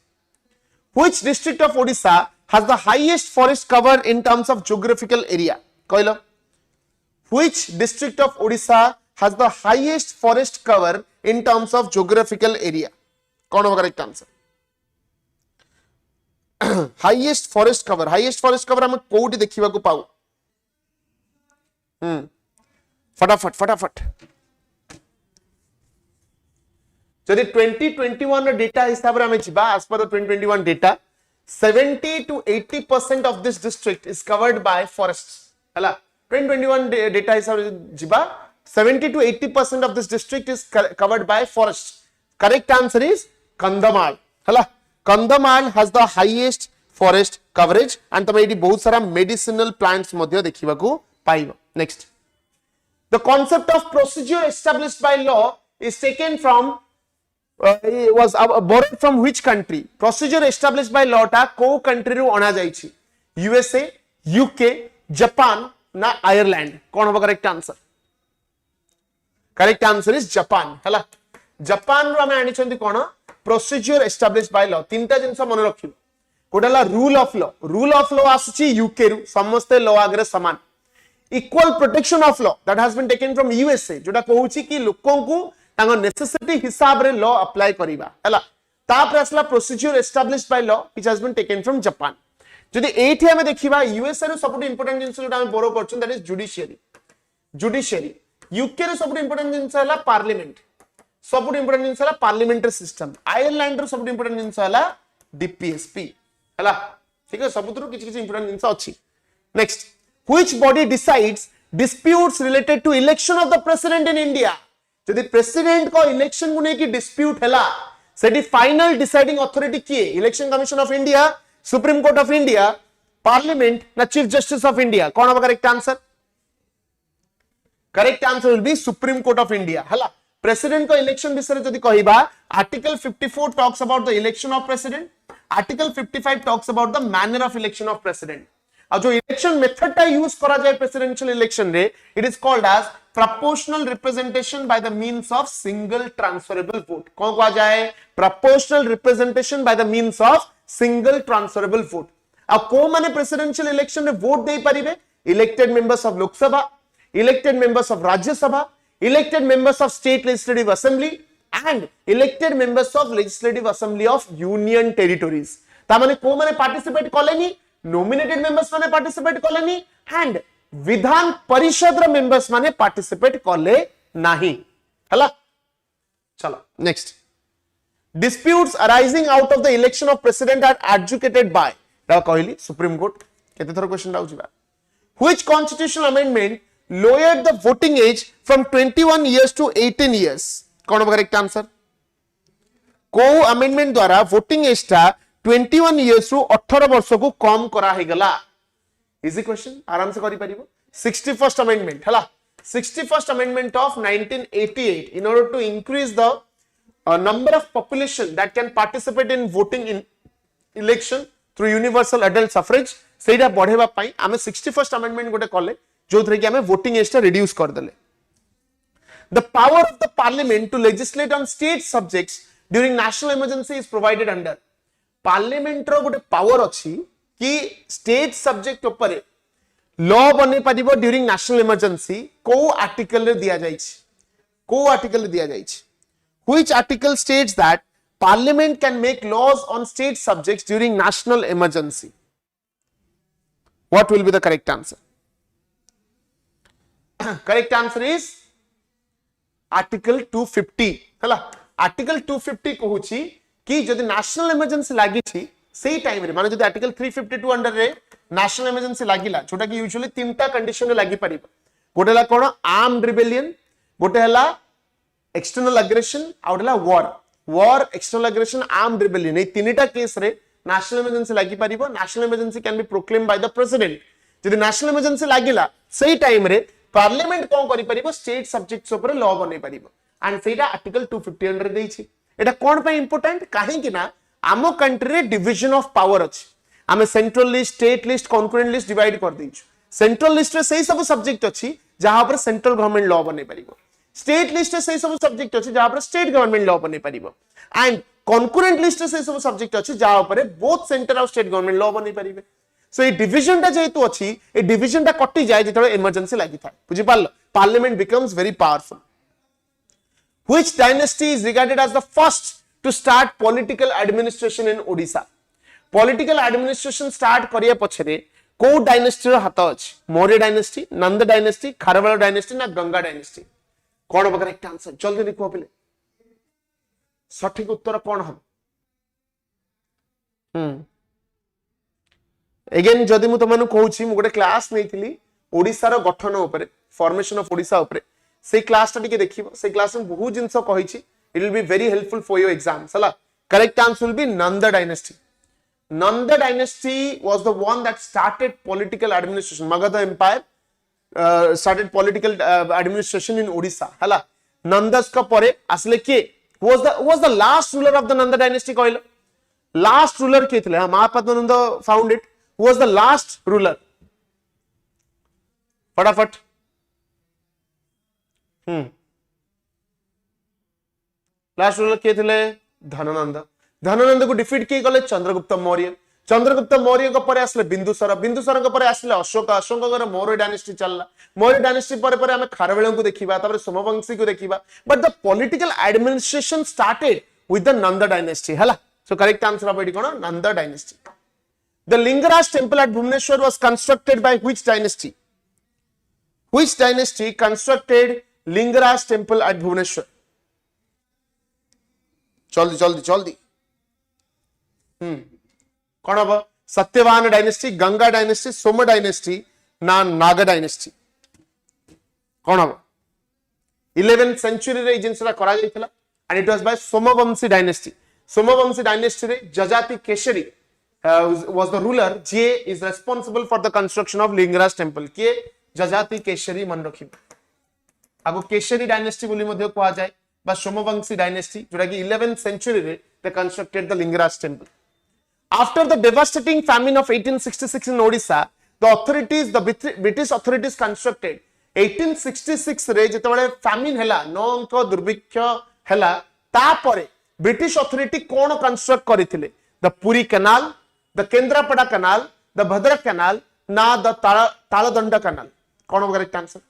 Which district of Odisha has the highest forest cover in terms of geographical area? कहलो which district of Odisha has the highest forest cover in terms of geographical area? कौन होगा correct answer? Highest forest cover हम कोडी देखिबा को पाऊ. फटाफट जदि 2021 डेटा हिसाब रे हमें जिबा as per the 2021 data 70 to 80% of this district is covered by forests हला. 2021 डेटा हिसाब रे जिबा 70 to 80% of this district is covered by forests. Correct answer is Kandhamal हला. Kandhamal has the highest forest coverage and तमे eighty बहुत सारा medicinal plants मध्य देखिबा को पाइबो. Next. The concept of procedure established by law is taken from was borrowed from which country? Procedure established by law टा को country रो आना जाईछि? USA, UK, Japan ना Ireland? कौन होगा correct answer? Correct answer is Japan हला. Japan रो हमें आनी छंती कोन? Procedure established by law. तीनटा जिनस मन रखियो. कोडला रूल ऑफ लॉ आसुची यूके रु समस्त लॉ आगरे समान. Equal protection of law that has been taken from USA जोटा कहूची कि लोकों को तांगो नेसेसिटी हिसाब रे लॉ अप्लाई करिबा हला. तापर असला procedure established by law which has been taken from Japan. जदि एठी हमें देखिबा यूएसए रो सबटु इंपोर्टेंट जिंस जोटा हम बोरो करछन दैट इज जुडिशियरी. यूके रो सबटु इंपोर्टेंट जिंस हला पार्लियामेंट. सबटु इंपोर्टेंट जिंस हला पार्लियामेंटरी सिस्टम. आयरलैंड रो सबटु इंपोर्टेंट जिंस हला डीपीएसपी हला. ठीक है सबुतरो किछ किछ इंपोर्टेंट जिंस अछि. Next. Which body decides disputes related to election of the president in India? यदि प्रेसिडेंट को इलेक्शन को नेकी डिस्प्यूट हला सेडी फाइनल डिसाइडिंग अथॉरिटी किए? Election commission of India, supreme court of India, parliament ना चीफ जस्टिस ऑफ इंडिया? कौन होगा correct answer? Correct answer will be supreme court of India हला. प्रेसिडेंट को इलेक्शन विषय जदि कहिबा article 54 talks about the election of president. Article 55 talks about the manner of election of president. और जो election method टा यूज करा जाए प्रेसिडेंशियल इलेक्शन रे it is called as proportional representation by the means of single transferable vote. कौन कहा जाए? Proportional representation by the means of single transferable vote. अब को माने प्रेसिडेंशियल इलेक्शन रे वोट दे परिबे? Elected members of Lok Sabha, elected members of Rajya Sabha, elected members of state legislative assembly and elected members of legislative assembly of union territories. ता माने को माने पार्टिसिपेट कलेनी? नॉमिनेटेड मेंबर्स माने पार्टिसिपेट कलेनी एंड विधान परिषद रे मेंबर्स माने पार्टिसिपेट कले नाही हला. चलो next. disputes arising out of the election of president are adjudicated by रा कहली सुप्रीम कोर्ट. केते थरो क्वेश्चन राउ जिबा. which constitutional amendment lowered the voting age from 21 years to 18 years? कौन होगा करेक्ट आंसर? को अमेंडमेंट द्वारा वोटिंग एज टा 21 years रु 18 वर्ष को कम करा हे गला? इजी क्वेश्चन आराम से करि परिबो. 61st अमेंडमेंट हला. 61st amendment of 1988 in order to increase the number of population that can participate in voting in election through universal adult suffrage सेटा बढ़ेबा पई आमे 61st अमेंडमेंट गोटे कले जो थरे कि हमें वोटिंग एज टा रिड्यूस कर देले. The power of the parliament to legislate on state subjects during national emergency is provided under. Parliament रो गोटे पावर अछि कि स्टेट सब्जेक्ट ऊपर लॉ बने परिबो ड्यूरिंग नेशनल इमरजेंसी. को आर्टिकल रे दिया जाइछि? को आर्टिकल रे दिया जाइछि? Which article states that parliament can make laws on state subjects during national emergency? What will be the correct answer? Correct answer is Article 250 हला. Article 250 कहूची कि जदि national emergency लागि छी सेही टाइम रे माने जदि आर्टिकल 352 अंडर रे नेशनल इमरजेंसी लागिला जोटा कि यूजुअली तीनटा कंडीशन रे लागि परिबो गोटे हला कोन आर्म्ड रिबेलियन गोटे हला एक्सटर्नल अग्रेशन आउट हला war external aggression armed rebellion ए तीनटा केस रे नेशनल इमरजेंसी लागि परिबो national emergency can be proclaim by the president जदि नेशनल इमरजेंसी लागिला सेही टाइम रे पार्लियामेंट कोन करि परिबो स्टेट सब्जेक्ट्स ऊपर लॉ बनै परिबो एंड सेटा आर्टिकल 250 अंडर देछि एटा कोन पे इंपोर्टेंट काहे कि ना आमो कंट्री रे डिवीजन ऑफ पावर अछि आमे central list state list concurrent list divide कर दैछु सेंट्रल लिस्ट रे सही सब सब्जेक्ट अछि जहां पर सेंट्रल गवर्नमेंट लॉ बनै परिबो स्टेट लिस्ट रे सही सब सब्जेक्ट अछि जहां पर स्टेट गवर्नमेंट लॉ बनै परिबो एंड कॉन्करेंट लिस्ट रे सही सब सब्जेक्ट अछि जहां पर बोथ सेंटर और स्टेट गवर्नमेंट लॉ बनै परिबे सो ए डिवीजन टा जेतु अछि ए डिवीजन टा कटि जाय जेतबे इमरजेंसी लागि था बुझि पारलो parliament becomes very powerful which dynasty is regarded as the first to start political administration in Odisha political administration start करिया पछरे को डायनेस्टी रो हाथ अछि Maurya dynasty Nanda dynasty Kharavela dynasty ना गंगा डायनेस्टी कोन होबा करेक्ट आंसर जल्दी लिखो पहिले सठिक उत्तर कोन हो अगेन जदि मु तमनु कहूची मु गोटे क्लास नेथिली ओडिसा रो गठन ऊपर फॉर्मेशन ऑफ ओडिसा ऊपर से क्लास टा टिके देखिबो से क्लास में बहुत जिंस कहिची it will be very helpful for your exams हला correct answer will be Nanda dynasty Nanda dynasty was the one that started political administration. Magadha Empire started political administration in Odisha. Hala. Nandas ka pare asle ke who was the last ruler of the Nanda dynasty कहलो last ruler के थे Mahapadmananda found it. Who was the last ruler? फटाफट last ruler के थे धनानंद धनानंद को defeat किए गले चंद्रगुप्त मौर्य चंद्रगुप्त मौर्य को परे आसले बिंदुसार बिंदुसार को परे आसले अशोक अशोक को मौर्य डायनेस्टी चलला मौर्य डायनेस्टी परे परे हमें खारवेल को देखिबा तापर सोमवंशी को देखिबा but the political administration started with the Nanda dynasty हला सो करेक्ट आंसर अब एटी कोन Nanda dynasty the Lingaraj temple at Bhubaneswar was constructed by which dynasty constructed Lingaraj temple at Bhubaneswar जल्दी जल्दी जल्दी कौन हम Satyavan dynasty Ganga dynasty Soma dynasty ना नाग डायनेस्टी कौन हम 11th सेंचुरी रे जिनसरा करा जायतिला and it was by Somavamshi dynasty रे Jajati Keshari was the ruler जे is responsible for the construction of Lingaraj temple के जजाति केशरी मन रखिब आगो केशरी डायनेस्टी बोली मध्ये कोआ जाय बा सोमवंशी डायनेस्टी जोटा कि 11th सेंचुरी रे they constructed the Lingaraj temple. After the devastating famine of 1866 in Odisha, the British authorities constructed 1866 रे जेतेबेले famine हैला नौंक दुर्भिक्ष हैला तापरे British authority कोन कंस्ट्रक्ट करिथिले the Puri canal, the Kendrapada canal, the Bhadrak canal ना the Taladanda canal कोन हो correct answer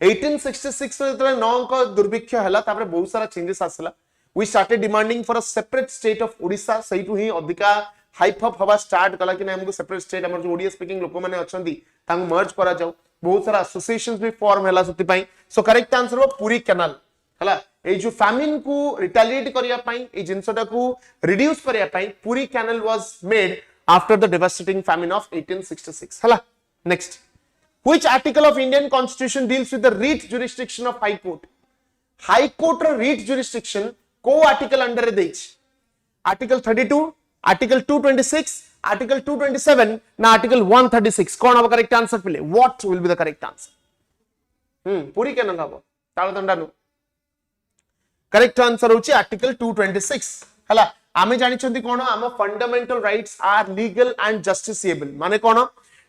1866 रे जेतेबेले नौंक दुर्भिक्ष हैला तापरे बहुत सारा चेंजेस आसला we started demanding for a separate state of Odisha सही टू ही अधिका हाइप अप हवा स्टार्ट कला कि ना हमको सेपरेट स्टेट हमर जो ओडिया स्पीकिंग लोक माने अछंती तांग मर्ज करा जाऊ बहुत सारा एसोसिएशंस भी फॉर्म हैला सती पई सो करेक्ट आंसर हो पूरी कैनाल हला ए जो फैमिन को रिटेलिएट करिया पई ए जिंसटा को रिड्यूस करिया पई Puri canal was made after the devastating famine of 1866 हला next which article of Indian constitution deals with the writ jurisdiction of high court रो रीट जुरिस्डिक्शन को आर्टिकल अंडर देछ आर्टिकल 32 आर्टिकल 226 आर्टिकल 227 ना आर्टिकल 136 कोन अब correct answer पिले what will be the correct answer पूरी केन हबो ताळ दंडा नु करेक्ट आंसर होची आर्टिकल 226 हला आमे जानि छंती कोन हम fundamental rights are legal and justiciable माने कोन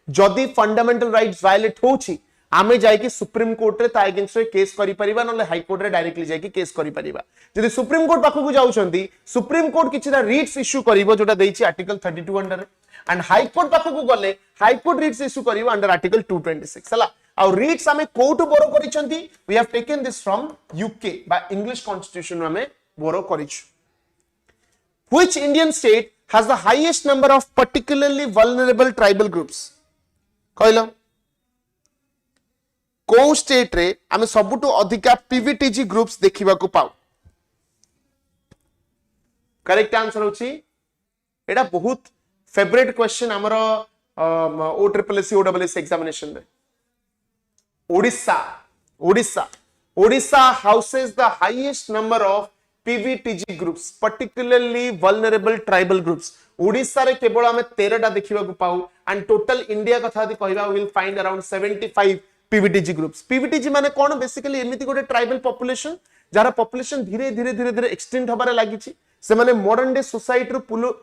जदी फंडामेंटल राइट्स वायलेट होची आमे जाय कि सुप्रीम कोर्ट रे ता अगेंस्ट रे केस करि परिबा नले हाई कोर्ट रे डायरेक्टली जाय कि केस करि परिबा जदी सुप्रीम कोर्ट पाखु जाउ छंती सुप्रीम कोर्ट किछिरा रीट्स इश्यू करिवो जोटा देछि article 32 under and high court पाखु गले हाई कोर्ट रीट्स इश्यू करिवो अंडर आर्टिकल 226 हला आ रीट्स आमे कोर्ट बोरो करि छंती we have taken this from UK by English constitution आमे बोरो करिछु which Indian state has the highest number of particularly vulnerable tribal groups कहलो को स्टेट रे आमे सबुटो अधिका पीवीटीजी ग्रुप्स देखिबा को पाउ करेक्ट आंसर होची एटा बहुत फेवरेट क्वेश्चन हमर OSSC OSSC एग्जामिनेशन रे Odisha houses the highest number of PVTG groups, particularly vulnerable tribal groups. Odisha रे केवल हमें 13 टा देखिबा को पाऊ and total India कथा यदि कहबा we will find around 75 PVTG groups. PVTG माने कोन बेसिकली एमिति गोटे ट्राइबल पॉपुलेशन जार पॉपुलेशन धीरे धीरे एक्सटेंड हबारे लागिछि से माने मॉडर्न डे सोसाइटी रो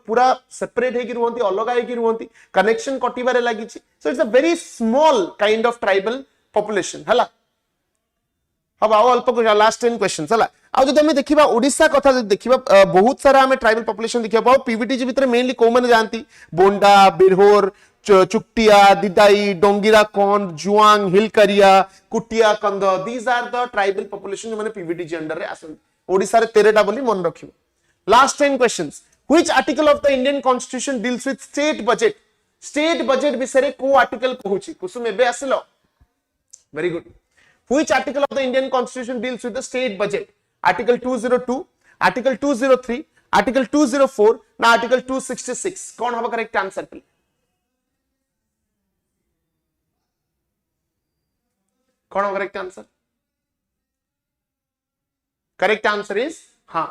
पूरा सेपरेट हेकि रहंती अलग हेकि रहंती कनेक्शन कटिबारे लागिछि so it's a very small kind of tribal population हला अब आओ अल्प को लास्ट 10 क्वेश्चंस हला आ जदि हमें देखिबा ओडिसा कथा जदि देखिबा बहुत सारा हमें ट्राइबल पॉपुलेशन देखिबा पाओ पीवीटीजी भीतर मेनली को माने जानती बोंडा बिरहोर चुक्टिया दिदाई डोंगिरा कोन जुआंग Hill Kharia Kutia Kondh these are the tribal population जो माने पीवीटीजी अंडर रे आसन ओडिसा रे 13 टा बोली मन रखिबो last 10 questions which article of the Indian constitution deals with state budget विषय को आर्टिकल कहूची कुसुम एबे आसिलो very good Which article of the Indian Constitution deals with the state budget? Article 202, Article 203, Article 204, na Article 266. कौन होगा correct answer please? कौन होगा correct answer? Correct answer is हाँ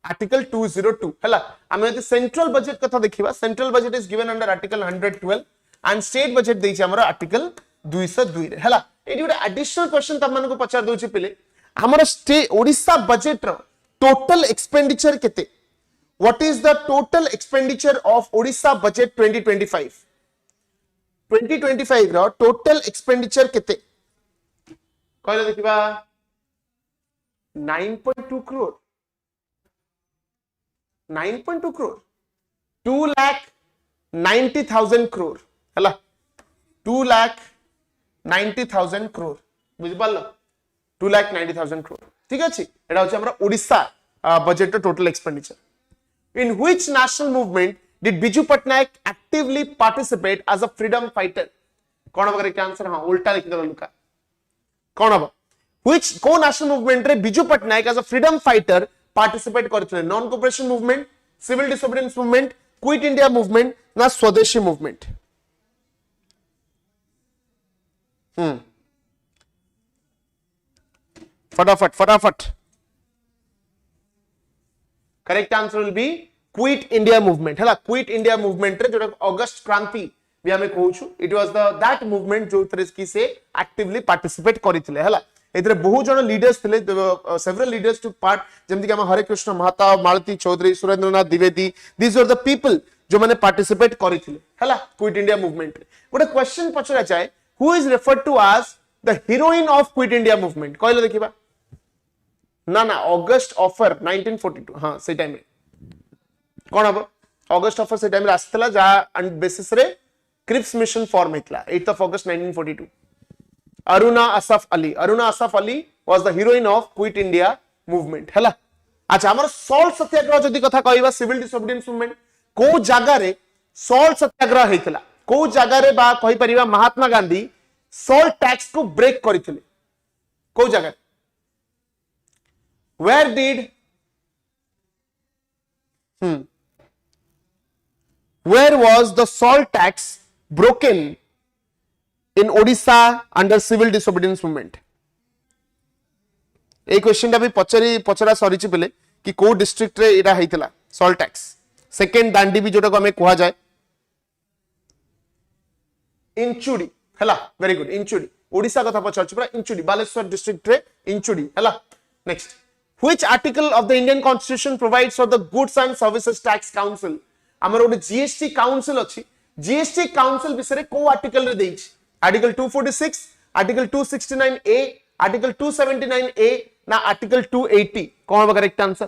Article 202. हला हमें यदि central budget कथा देखिबा central budget is given under Article 112 and state budget देइछि हमरा Article 202 रे हला एडी गोटे एडिशनल क्वेश्चन तम मानको पचार दोछि पिले हमर ओडिशा बजेट रो टोटल एक्सपेंडिचर केते what is the total expenditure of Odisha budget 2025 रो टोटल एक्सपेंडिचर केते कहले देखिबा 9.2 करोड़ 9.2 करोड़ 2,90,000 करोड़ हला 2,90,000 crore बुझ पालो 2,90,000 crore ठीक अछि एटा होछि हमरा Odisha budget total expenditure in which national movement did Biju Patnaik actively participate as a freedom fighter कोन होबा करेक्ट आंसर हां उल्टा लिख दलो लुका कोन होबा व्हिच को नेशनल मूवमेंट रे Biju Patnaik as a freedom fighter participate करथिले non cooperation movement civil disobedience movement quit India movement ना स्वदेशी मूवमेंट फटाफट correct answer will be quit India movement हला क्विट इंडिया मूवमेंट रे जोटा अगस्त क्रांति भी हमें कहूछु इट वाज दैट मूवमेंट जो थरे की से एक्टिवली पार्टिसिपेट करिथिले हला एतरे बहुत जण लीडर्स थिले सेवरल लीडर्स टू पार्ट जेमति कि हम Hare Krushna Mahtab Malati Choudhury Surendranath Dwivedy these are the people जो माने पार्टिसिपेट करिथिले हला क्विट इंडिया मूवमेंट रे गोटे क्वेश्चन पचरा जाय who is referred to as the heroine of quit india movement कहले देखिबा ना अगस्त ऑफर 1942 हां से टाइम रे कोन अब अगस्त ऑफर से टाइम रे आस्तला जा बेसिस रे क्रिप्स मिशन फॉर्म हेतला 8th of August 1942 Aruna Asaf Ali was the heroine of quit india movement हला अच्छा हमर सॉल्ट सत्याग्रह जदी कथा कहबा सिविल डिसोबीडियंस मूवमेंट को जागा रे सॉल्ट सत्याग्रह हेतला को जगह रे बा कहि परिबा महात्मा गांधी सॉल्ट टैक्स को ब्रेक करिथिले को जगह where did where was the salt tax broken in Odisha under civil disobedience movement a question भी पचरा सरीछि पिले कि को डिस्ट्रिक्ट रे एडा हेतिला सॉल्ट टैक्स सेकंड दांडी भी जोटा को हमें कहा जाए इंचुडी हला वेरी गुड इंचुडी ओडिशा कथा पचारछि पूरा इंचुडी बालेश्वर डिस्ट्रिक्ट रे इंचुडी हला next which article of the Indian constitution provides for the goods and services tax council हमर ओडे जीएसटी काउंसिल अछि जीएसटी काउंसिल विषय को आर्टिकल रे देछि आर्टिकल 246 आर्टिकल 269 ए आर्टिकल 279 ए ना आर्टिकल 280 कोन होगा correct answer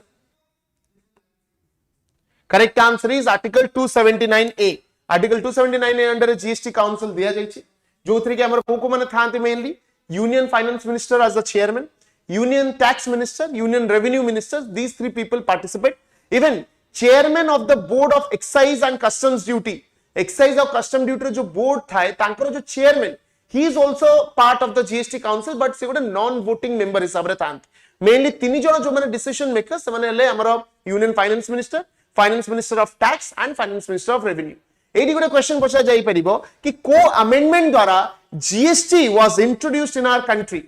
correct answer is article 279 A article 279 A under GST council दिया जाइछि जो थ्री के हमर को माने थांती mainly union finance minister as the chairman union tax minister union revenue minister these three people participate even chairman of the board of excise and customs duty excise और custom duty जो board थाए तांकर जो chairman he is also part of the GST council but से गोटे non voting member हिसाब रे थांती mainly तीन जण जो माने डिसीजन मेकर से माने हले हमर union finance minister finance minister of tax and finance minister of revenue. एडी गोटे क्वेश्चन पछा जाई परिबो कि को अमेंडमेंट द्वारा GST was introduced in our country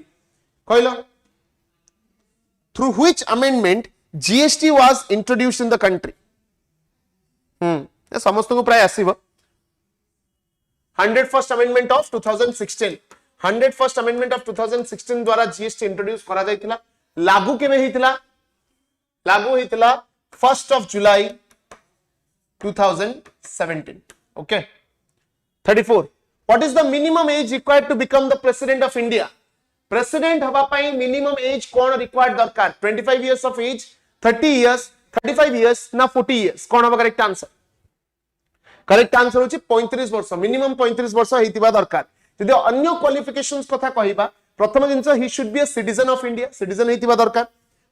कहलो through which amendment GST was introduced in the country. समस्त को प्राय आसीबो 101st amendment of 2016 101st amendment of 2016 द्वारा जीएसटी इंट्रोड्यूस करा जायतिला। लागू केबे हितला लागू हितला 1st of July 2017 okay 34 what is the minimum age required to become the president of India? president हवा पाई minimum age कौन required दरकार 25 years of age 30 years 35 years ना 40 years कौन हवा करेक्ट आंसर? करेक्ट आंसर होची 35 वर्ष मिनिमम 35 वर्ष हेतिबा दरकार। यदि अन्य क्वालिफिकेशंस कथा कहिबा प्रथम things he should be a citizen of India citizen हेतिबा दरकार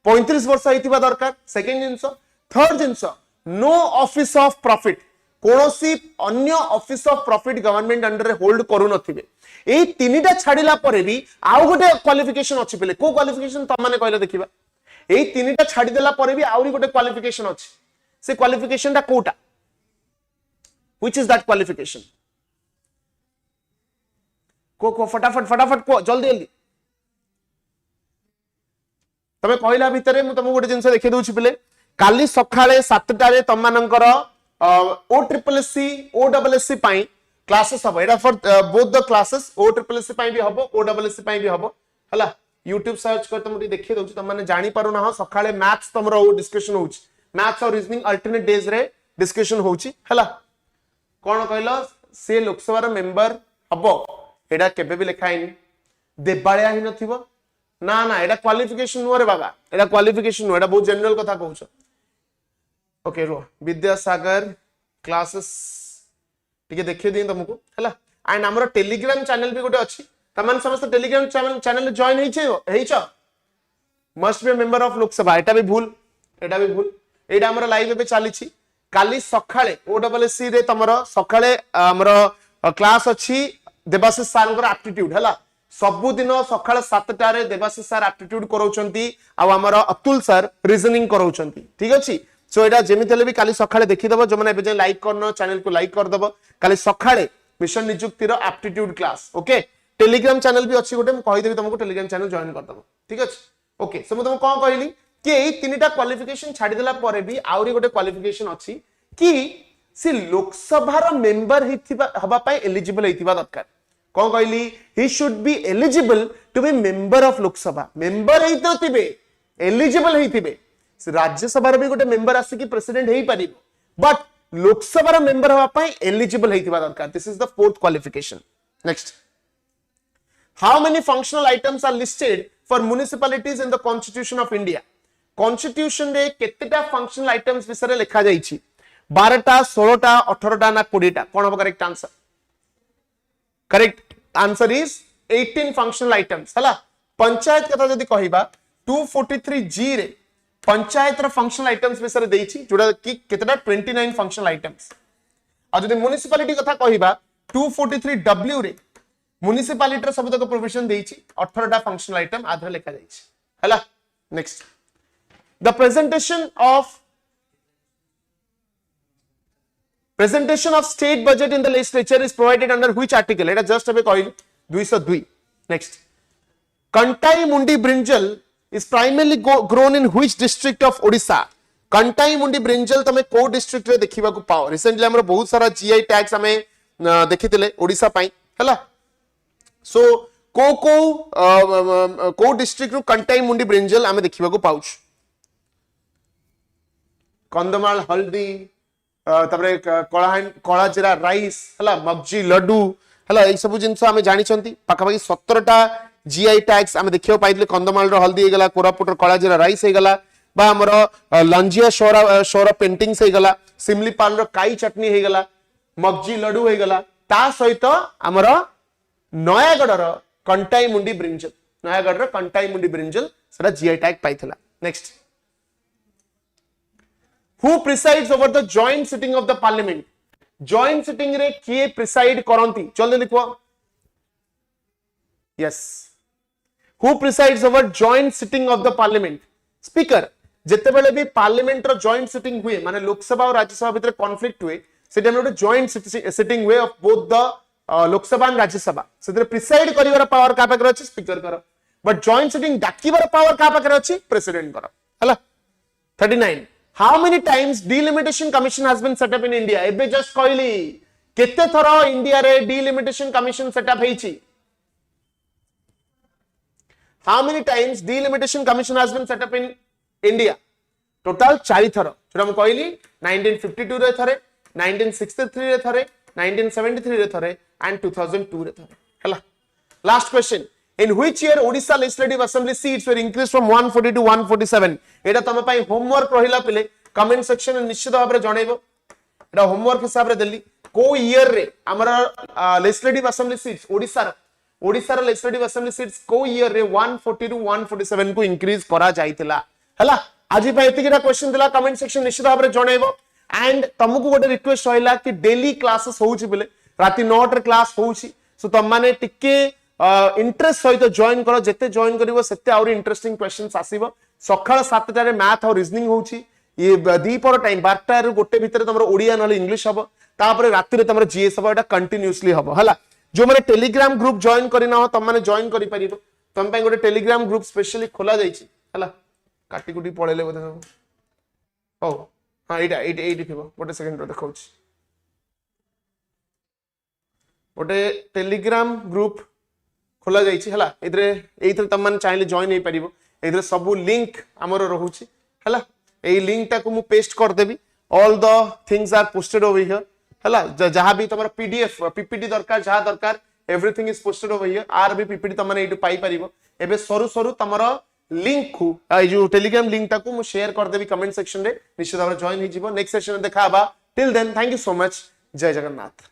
35 वर्ष हेतिबा दरकार। Second things third things no office of profit कोनोसी अन्य office of profit government under रे होल्ड करू नथिबे। एई तीनिटा छाडिला परे भी आउ गोटे क्वालिफिकेशन अछि पेले को क्वालिफिकेशन त माने कहले देखिबा एई तीनिटा छाडी देला परे भी आउरी गोटे क्वालिफिकेशन अछि से क्वालिफिकेशन ता Kota which is that qualification को फटाफट को जल्दी जल्दी तमे कहला भितरे मु तुमको गोटे जिंस देखि दउछि पिले काली सखाळे 7 टारे तममानकर OSSC OSSC पाई क्लासेस हबो एटा for both the classes OSSC पाई भी हबो OSSC पाई भी हबो हला YouTube सर्च कर तुम देखि दउछि तम माने जानि पारो ना सखाळे मैथ्स तमरो डिस्कशन होउछि मैथ्स और रीजनिंग अल्टरनेट डेज रे डिस्कशन होउछि हला कौन कहलो से लोकसभा मेंबर हबो एडा केबे भी लिखाइनी देबाळिया ही नथिबो ना ना एडा क्वालिफिकेशन नो रे बाबा एडा क्वालिफिकेशन नो एडा बहुत जनरल कथा कहउछ। ओके रो विद्यासागर क्लासेस टिके देखि देई तुमको हला एंड हमरो टेलीग्राम चैनल भी गोटे अछि तमन समस्त Telegram channel join हेइछ must be a member of Lok Sabha एटा भी भूल एडा हमरो लाइव पे चलीछि काली सखाळे OSSC रे तमरो सखाळे हमरो क्लास अछि देवाशिष सारंकर एप्टीट्यूड हला सबु दिन सखाळे 7 टारे देवाशिष सार एप्टीट्यूड करौचंती आ हमरो अतुल सर रीजनिंग करौचंती ठीक अछि। सो एडा जेमितेले भी काली सखाळे देखि दबो जो माने बे लाइक करनो चैनल को लाइक कर दबो काली सखाळे मिशन नियुक्ति रो aptitude class okay. Telegram channel भी अछि गोटे म कहि देबी तुमको टेलीग्राम चैनल जॉइन कर दबो ठीक अछि ओके। सो म तुम कोन कहली कि एई तीनटा क्वालिफिकेशन छाडी देला परे भी आउरी गोटे क्वालिफिकेशन अछि कि से लोकसभा रो मेंबर हिथिबा हबा पय एलिजिबल हिथिबा दरकार कोन कहली he should be eligible to be member of Lok Sabha member हितो थिबे एलिजिबल हिथिबे से राज्यसभा रो भी गोटे मेंबर आसी कि प्रेसिडेंट हेई परिबो बट लोकसभा रो मेंबर हबा पय एलिजिबल हिथिबा दरकार। This is the fourth qualification. Next how many functional items are listed for municipalities in the constitution of India constitution रे केतेटा फंक्शनल आइटम्स विषय लिखा जाईछि 12टा 16टा 18टा ना 20टा कौन होगा correct answer? Correct answer is 18 functional items हला। पंचायत कथा जदी कहिबा 243 जी रे पंचायत रो फंक्शनल आइटम्स विषय देइछि जोडा कि केतेटा 29 फंक्शनल आइटम्स आ जदी म्युनिसिपैलिटी कथा कहिबा 243 डब्ल्यू रे म्युनिसिपैलिटी रो सबतक प्रोविजन देइछि 18टा फंक्शनल आइटम आधा लिखा जाइछि हला। Next the presentation of state budget in the legislature is provided under which article? Eta just abe कहली 202। next kantai mundi brinjal is primarily grown in which district of Odisha? kantai mundi brinjal तमे को district रे देखिबा को पाओ recently हमर बहुत सारा जीआई टैग्स हमें देखितिले ओडिसा पई हला। सो को डिस्ट्रिक्ट रो kantai mundi brinjal हमें देखिबा को पाउछ कंदमाल हल्दी तबरे कळा जीरा राइस हला मगजी लड्डू हला ए सब जिंस हमें जानि छंती पाखा पाखी 17टा जीआई टैग्स हमें देखियो पाइले कंदमाल रो हल्दी हे गला कोरापुट रो कळा जीरा राइस हे गला बा हमरो लंजिया शोरा पेंटिंग्स हे गला सिमलीपाल रो काई चटनी हे गला मगजी लड्डू हे गला ता सहित हमरो नयागढ़ रो कंटाई मुंडी ब्रिंजल सेटा जीआई टैग पाइथला। Next Who presides over the joint sitting of the parliament? Joint sitting रे किए preside करंती जल्दी लिखो। Yes. Who presides over joint sitting of the parliament? Speaker. जिते बेले भी पार्लियामेंट रो जॉइंट सिटिंग हुए माने लोकसभा और राज्यसभा भितर कॉन्फ्लिक्ट हुए से टाइम रे जॉइंट सिटिंग हुए of both the Lok Sabha and Rajya Sabha से प्रिसाइड करिवार पावर का पाकर अछि स्पीकर कर बट जॉइंट सिटिंग डाकिबार पावर का पाकर अछि प्रेसिडेंट कर हला 39 how many times delimitation commission has been set up in India एबे जस्ट कहली केते थरो इंडिया रे डिलिमिटेशन कमिशन सेटअप हेछि how many times delimitation commission has been set up in India total 4 थर जोटा हम कहली 1952 रे थरे 1963 रे थरे 1973 रे थरे and 2002 रे थरे हला last question in which year Odisha legislative assembly seats were increased from 140 to 147 एटा तम पई होमवर्क रहिला पिले कमेंट सेक्शन में निश्चित भाबरे जणैबो एटा होमवर्क हिसाब रे देली को ईयर रे हमरा legislative assembly seats Odisha legislative assembly seats को ईयर रे 140 टू 147 को इंक्रीज करा जाइतिला हला आज पय एतिकिटा क्वेश्चन दिला कमेंट सेक्शन निश्चित भाबरे जणैबो एंड तुमको गोटे रिक्वेस्ट होइला कि डेली क्लासेस होउची बिले राती 9 रे क्लास होउची सो तुम माने टिके इंटरेस्ट सहित जॉइन करो जेते जॉइन करिवो सेते और इंटरेस्टिंग क्वेश्चंस आसीबो सकाळ 7 टा रे मैथ और रीजनिंग होउची ये दीपर टाइम 12 टा रे गोटे भितर तमरो ओडिया नले इंग्लिश हबो तापरे राती रे तमरो जीएस हबो एटा कंटीन्यूअसली हबो हला जो माने टेलीग्राम ग्रुप जॉइन करिना हो तम माने जॉइन करि परिबो तम पय गोटे टेलीग्राम ग्रुप स्पेशली खोला जाईची हला काटी कुटी पळेले बोधे ओ हां एटा थिबो गोटे सेकंड रो देखौची गोटे टेलीग्राम ग्रुप खोला जाईची हला एथरे तम माने चाहिले जॉइन हे परिबो एथरे सब लिंक हमरो रहूची हला ए लिंक टा को मु पेस्ट कर देबी all the things are posted over here हला जहां भी तमरा पीडीएफ पीपीटी दरकार जहां दरकार everything is posted over here आर भी पीपीटी तमने एटू पाई परिबो एबे सरू सरू तमरा लिंक को ए जो टेलीग्राम लिंक टा को मु शेयर कर देबी कमेंट सेक्शन रे निश्चित भाबरे जॉइन हे जिवो नेक्स्ट सेशन में देखा बा till then thank you so much Jai Jagannath.